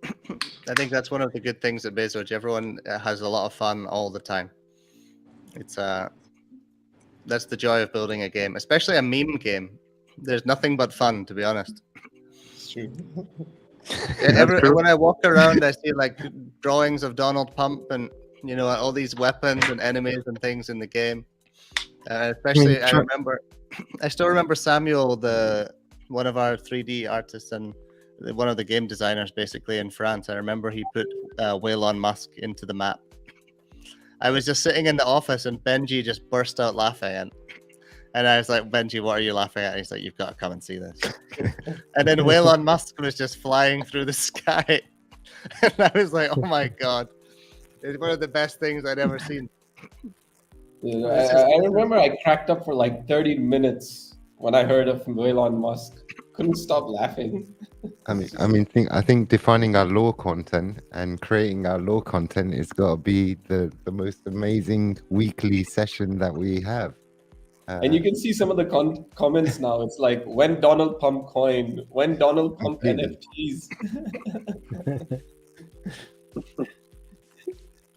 I think that's one of the good things at Bezoge. Everyone has a lot of fun all the time. It's that's the joy of building a game, especially a meme game. There's nothing but fun, to be honest. It's true. When I walk around, I see like drawings of Donald Pump and all these weapons and enemies and things in the game. Especially, I still remember Samuel, one of our 3D artists and one of the game designers, basically in France. I remember he put Elon Musk into the map. I was just sitting in the office and Benji just burst out laughing, and I was like, Benji, what are you laughing at? And he's like, you've got to come and see this. And then Elon Musk was just flying through the sky. And I was like, oh my God. It's one of the best things I'd ever seen. Yeah, I remember I cracked up for like 30 minutes when I heard of Elon Musk. Couldn't stop laughing. I think defining our lore content and creating our lore content has got to be the most amazing weekly session that we have. And you can see some of the comments now. It's like, when Donald Pump coin, when Donald Pump NFTs.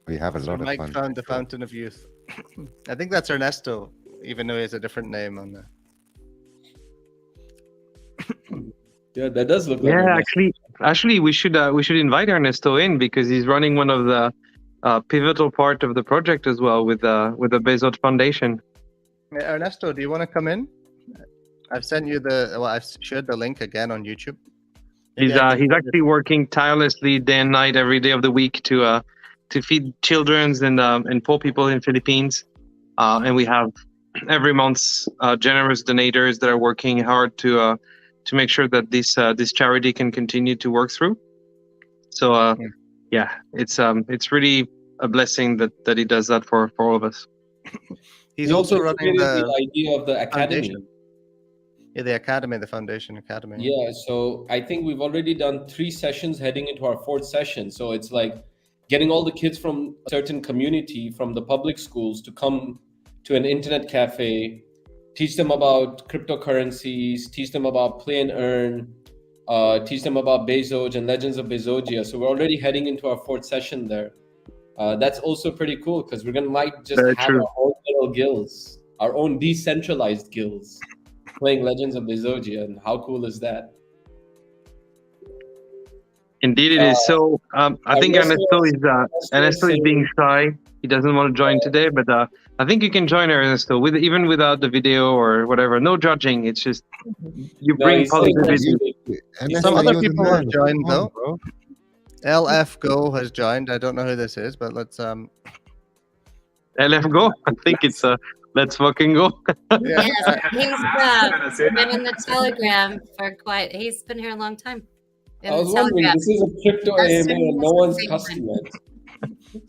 We have a lot of Mike fun. found the Fountain of Youth. I think that's Ernesto, even though he has a different name on there. Yeah, that does look like. Yeah, actually, we should invite Ernesto in because he's running one of the pivotal part of the project as well with the Bezoge Foundation. Hey, Ernesto, do you want to come in? I've sent you I've shared the link again on YouTube. He's actually working tirelessly day and night every day of the week to feed children and poor people in Philippines, and we have every month generous donators that are working hard to make sure that this charity can continue to work through. So yeah, it's really a blessing that he does that for all of us. He's also running created the idea of the academy. foundation. Yeah, the academy, the foundation academy. Yeah, so I think we've already done 3 sessions heading into our 4th session. So it's like getting all the kids from a certain community, from the public schools, to come to an internet cafe, teach them about cryptocurrencies, teach them about play and earn, teach them about Bezoge and Legends of Bezogia. So we're already heading into our 4th session there. That's also pretty cool because we're gonna just have our own little guilds, our own decentralized guilds, playing Legends of Bezogia. And how cool is that? Indeed, it is. So I think Ernesto is being shy. He doesn't want to join today, but I think you can join Ernesto even without the video or whatever. No judging. It's just you bring positivity. Some other people have joined though. LF Go has joined. I don't know who this is, but let's LF Go. I think it's let's fucking go. Yes, he's been in the Telegram for he's been here a long time. I was wondering, this is a crypto AMA and no one's customer.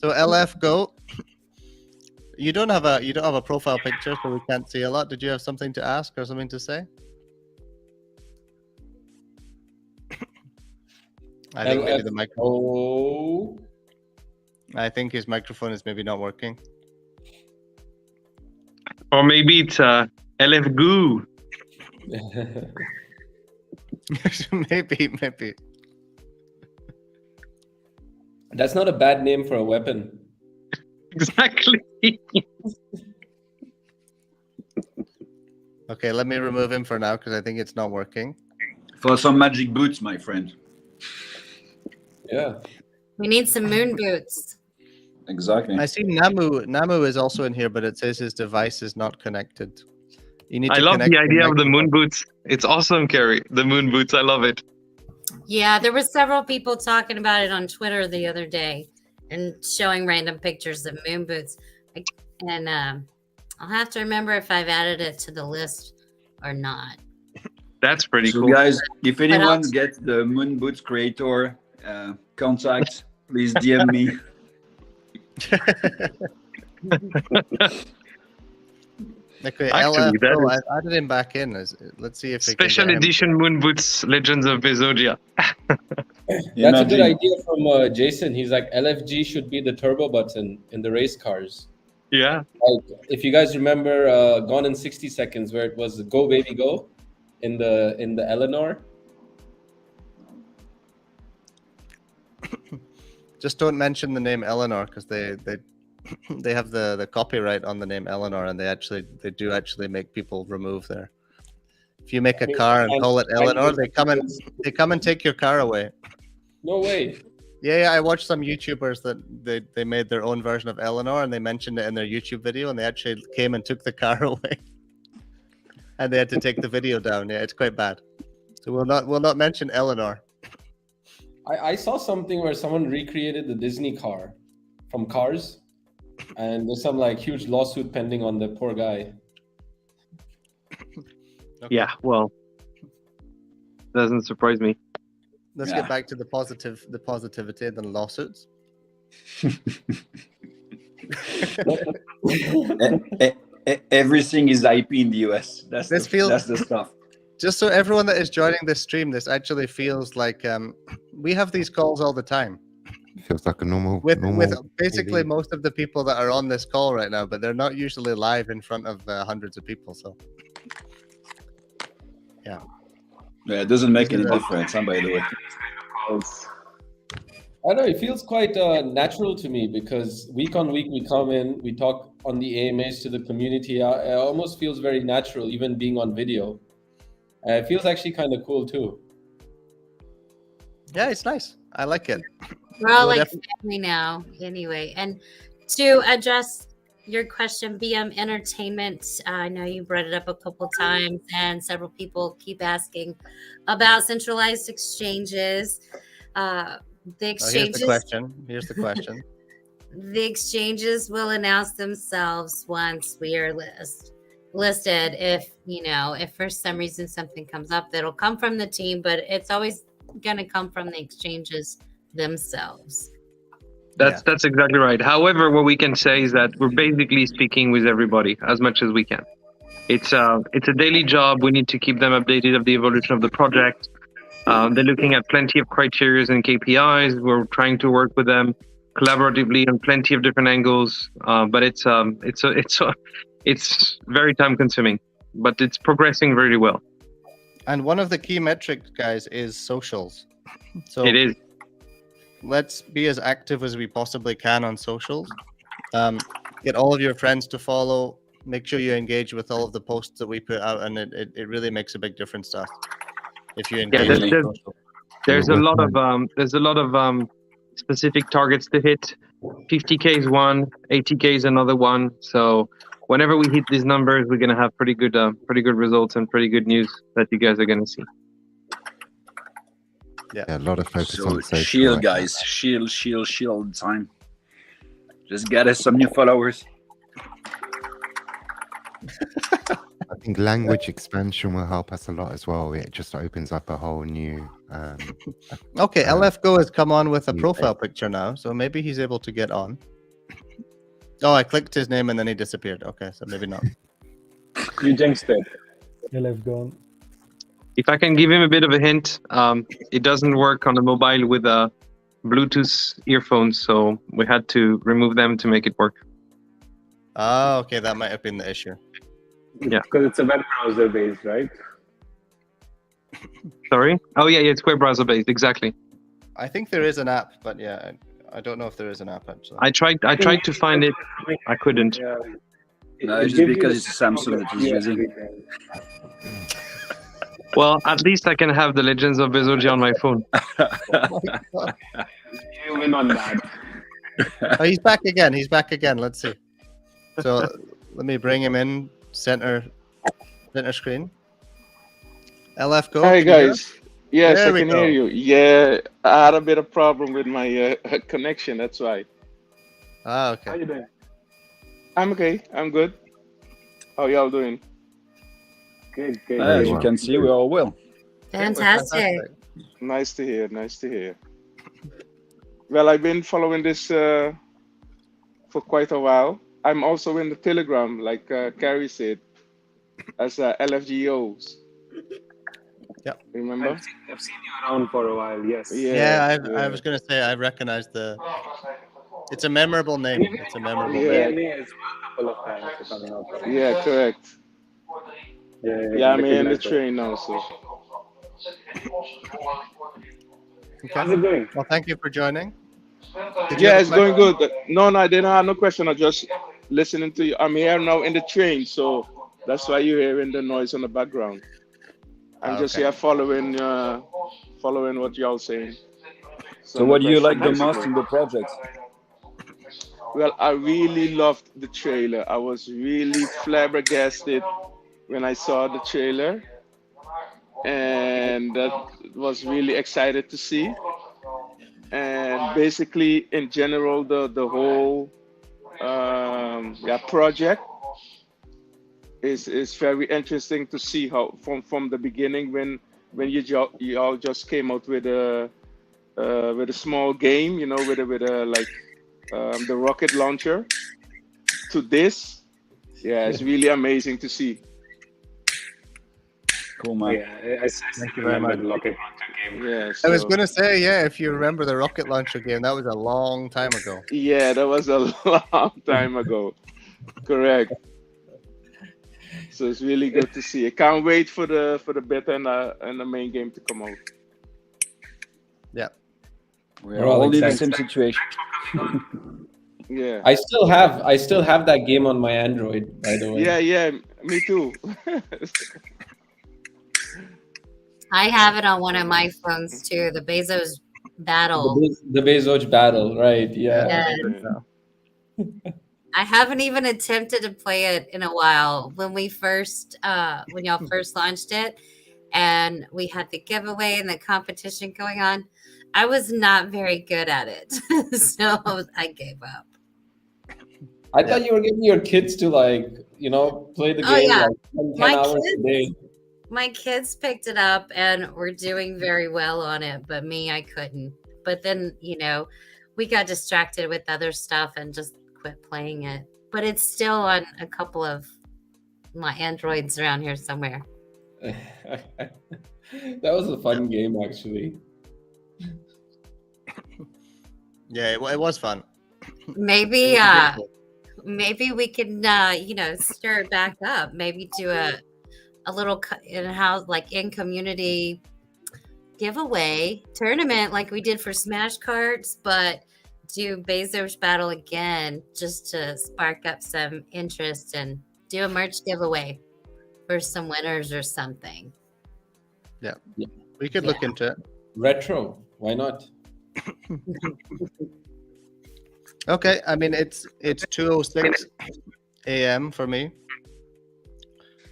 So LF Go, you don't have a profile picture, so we can't see a lot. Did you have something to ask or something to say? I think maybe the microphone. Oh. I think his microphone is maybe not working. Or maybe it's LF Goo. maybe. That's not a bad name for a weapon. Exactly. Okay, let me remove him for now because I think it's not working. For some magic boots, my friend. Yeah. We need some moon boots. Exactly. I see Namu is also in here, but it says his device is not connected. You need I to love connect the your idea of the moon microphone. boots. It's awesome, Carrie. The moon boots. I love it. Yeah, there were several people talking about it on Twitter the other day and showing random pictures of moon boots. And I'll have to remember if I've added it to the list or not. That's pretty So cool. guys, if But anyone I'll- gets the moon boots creator contact, please DM me. Okay, Actually, that LF, is- I added him back in. Let's see if we Special can get him. edition moon boots, Legends of Bezogia. That's a good idea from Jason. He's like, LFG should be the turbo button in the race cars. Yeah. Like, if you guys remember Gone in 60 Seconds, where it was Go Baby Go in the Eleanor. Just don't mention the name Eleanor because they have the copyright on the name Eleanor, and they do actually make people remove their. If you make a car and call it Eleanor, they come and take your car away. No way. Yeah, I watched some YouTubers that they made their own version of Eleanor, and they mentioned it in their YouTube video, and they actually came and took the car away, and they had to take the video down. Yeah, it's quite bad. So we'll not mention Eleanor. I saw something where someone recreated the Disney car from Cars, and there's some like huge lawsuit pending on the poor guy. Yeah, well, doesn't surprise me. Let's get back to the positivity and the lawsuits. Everything is IP in the US. That's the stuff. Just so everyone that is joining this stream, this actually feels like we have these calls all the time Feels like a normal. with normal basically TV. most of the people that are on this call right now, but they're not usually live in front of hundreds of people. So, yeah. Yeah, it doesn't make any difference, by the way. I know it feels quite natural to me because week on week we come in, we talk on the AMAs to the community. It almost feels very natural, even being on video. It feels actually kind of cool too. Yeah, it's nice. I like it. We're all We'll like family now, anyway. And to address your question, BM Entertainment, I know you brought it up a couple times, and several people keep asking about centralized exchanges. The exchanges. Here's the question. The exchanges will announce themselves once we are listed. If for some reason something comes up, that'll come from the team, but it's always going to come from the exchanges themselves. That's exactly right. However, what we can say is that we're basically speaking with everybody as much as we can. It's a daily job. We need to keep them updated of the evolution of the project. They're looking at plenty of criteria and KPIs. We're trying to work with them collaboratively on plenty of different angles. But it's very time consuming, but it's progressing really well. And one of the key metrics, guys, is socials. So it is. Let's be as active as we possibly can on socials. Get all of your friends to follow. Make sure you engage with all of the posts that we put out, and it really makes a big difference to us. If you engage, there's a lot of specific targets to hit. 50K is one, 80K is another one. So whenever we hit these numbers, we're gonna have pretty good results and pretty good news that you guys are gonna see. Yeah, a lot of focus So on social. shield, guys, shield all the time. Just get us some new followers. I think language expansion will help us a lot as well. It just opens up a whole new. Okay, LFGo has come on with a profile picture now, so maybe he's able to get on. Oh, I clicked his name and then he disappeared. Okay, so maybe not. You jinxed it. LF gone. If I can give him a bit of a hint, it doesn't work on a mobile with Bluetooth earphones, so we had to remove them to make it work. Oh, okay, that might have been the issue. Yeah. Because it's a web browser based, right? Sorry? Oh, yeah, it's web browser based, exactly. I think there is an app, but yeah, I don't know if there is an app actually. I tried to find it. I couldn't. Yeah. No, it's just because it's a Samsung that he's using. Well, at least I can have the Legends of Bezogia on my phone. You win on that. Oh, he's back again. He's back again. Let's see. So let me bring him in. Center screen. LF, go. Hi Can you hear us? guys. Yes, There I we can go. hear you. Yeah, I had a bit of problem with my connection. That's why. Ah, How okay. you doing? I'm okay. I'm good. How y'all doing? Good, good. As you can see, we're all well. Fantastic. Nice to hear. Nice to hear. Well, I've been following this for quite a while. I'm also in the Telegram, like Carrie said, as LFGOs. Yep. Remember? I've seen you around for a while, yes. Yeah, I yeah. was gonna say I recognize the. It's a memorable name. It's a memorable Yeah. name. as well a couple of times, if I'm not wrong. Yeah, correct. Yeah, I'm in the recognize it. train now, so. Okay. How's it going? Well, thank you for joining. Did you Yeah, have it's a going question? good. No, I didn't have no question. I just listening to you. I'm here now in the train, so that's why you're hearing the noise on the background. I'm just Okay. here following what y'all saying. So what do you no like the question, most basically. in the project? Well, I really loved the trailer. I was really flabbergasted when I saw the trailer, and that was really excited to see. And basically, in general, the whole project is very interesting to see how from the beginning when you all just came out with a small game, you know, with a the rocket launcher to this. Yeah, it's really amazing to see. Cool, man. Yeah, I still Thank you very remember much. the Rocket Launcher game. Yeah, I was so gonna say, yeah, if you remember the rocket launcher game, that was a long time ago. yeah, that was a long time ago. Correct. So it's really good to see. I can't wait for the beta and the main game to come out. Yeah. We're all in the same situation. Yeah. I still have that game on my Android, by the way. Yeah, me too. I have it on one of my phones too. The Bezos Battle. The Bezoge battle, right? Yeah. Yeah. I haven't even attempted to play it in a while. When we first, when y'all first launched it, and we had the giveaway and the competition going on, I was not very good at it, so I gave up. I thought you were getting your kids to play the Oh, game yeah. like 10 My hours kids- a day. My kids picked it up and were doing very well on it, but me, I couldn't. But then, we got distracted with other stuff and just quit playing it. But it's still on a couple of my Androids around here somewhere. That was a fun game, actually. Yeah, it was fun. Maybe maybe we can stir it back up. Maybe do a little in-house, like in-community giveaway tournament like we did for Smash Cards, but do Bezos Battle again just to spark up some interest and do a merch giveaway for some winners or something. Yeah. We could look into it. Retro, why not? Okay, I mean it's 2:06 a.m. for me.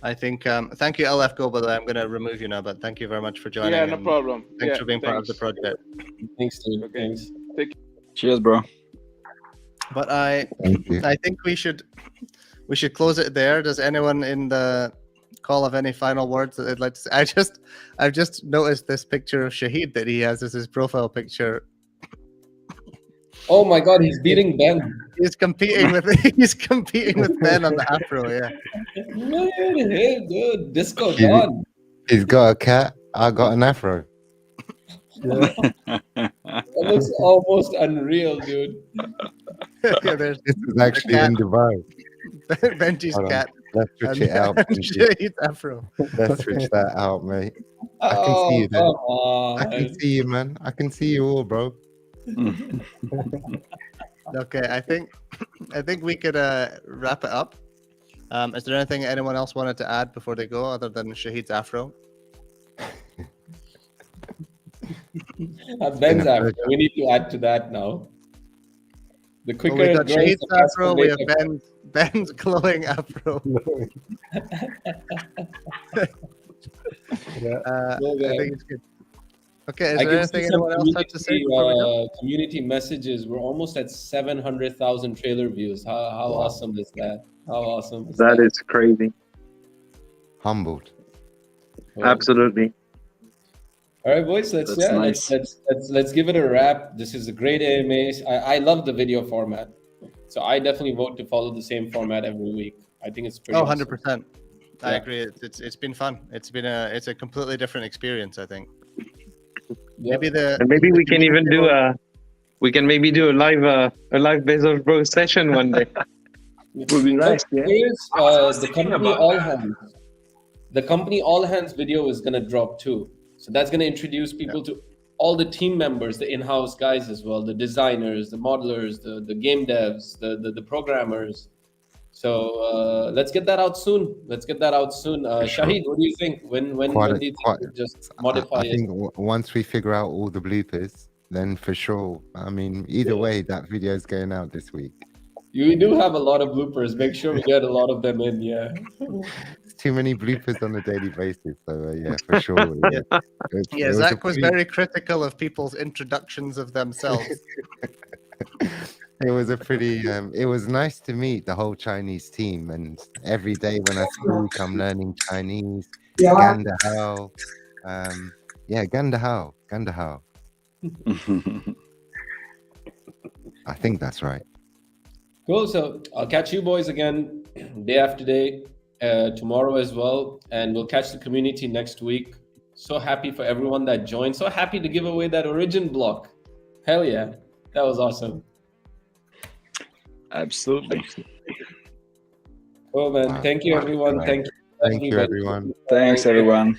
I think thank you LF Go, by the way. I'm gonna remove you now, but thank you very much for joining. Yeah, no and problem. Thanks Yeah, for being part of the thanks. project. Thanks, dude. Okay. Thanks. Cheers, bro. But I Thank you. think we should close it there. Does anyone in the call have any final words that they'd like to say? I've just noticed this picture of Shahid that he has as his profile picture. Oh my God, he's beating Ben. He's competing with Ben on the Afro. Yeah. Man, hey, dude, Disco Shahid. Don. He's got a cat. I got an afro. That looks almost unreal, dude. Yeah, there's This is actually in Dubai. Benji's Hold on. cat. Let's switch and- it out. and Benji. Shahid's afro. Let's switch that out, mate. I can see you there. I can see you, man. I can see you all, bro. Okay, I think we could wrap it up. Is there anything anyone else wanted to add before they go, other than Shahid's afro? Ben's afro. We need to add to that now. The quicker Well, we it got grows, Shahid's the faster afro. they We have get- Ben's glowing afro. I think it's good. Okay, is I there can see anything some anyone else has to say before we go? community messages. We're almost at 700,000 trailer views. How awesome is that? How awesome is that? That is crazy. Humbled. Absolutely. All right, boys. Let's give it a wrap. This is a great AMA. I love the video format, so I definitely vote to follow the same format every week. I think it's pretty. Oh, awesome. 100%. I Yeah. agree. It's been fun. It's a completely different experience, I think. Maybe And maybe we can even do a live Bezoge Bro session one day. Would be nice. Yeah. Here's the company All Hands. The company All Hands video is gonna drop too. So that's gonna introduce people to all the team members, the in-house guys as well, the designers, the modelers, the game devs, the programmers. So let's get that out soon. Shahid, what do you think? When do you think we'll just modify I it? think once we figure out all the bloopers, then for sure. I mean, either way, that video is going out this week. You do have a lot of bloopers. Make sure we get a lot of them in. Yeah. It's too many bloopers on a daily basis. So yeah, for sure. Yeah, Zach was very critical of people's introductions of themselves. It was a pretty. It was nice to meet the whole Chinese team, and every day when I speak, I'm learning Chinese. Yeah. Ganda Hao. Yeah, Ganda Hao. Ganda Hao. I think that's right. Cool. So I'll catch you boys again day after day, tomorrow as well, and we'll catch the community next week. So happy for everyone that joined. So happy to give away that origin block. Hell yeah, that was awesome. Absolutely. Cool, man. Thank you, everyone. Thank you. Thank you, everyone. Thanks, everyone.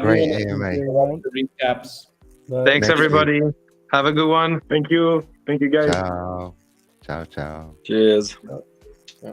Great Everyone, AMA. the recaps. Thanks, Next everybody. Have a good one. Thank you. Thank you, guys. Ciao. Ciao, ciao. Cheers. Yeah.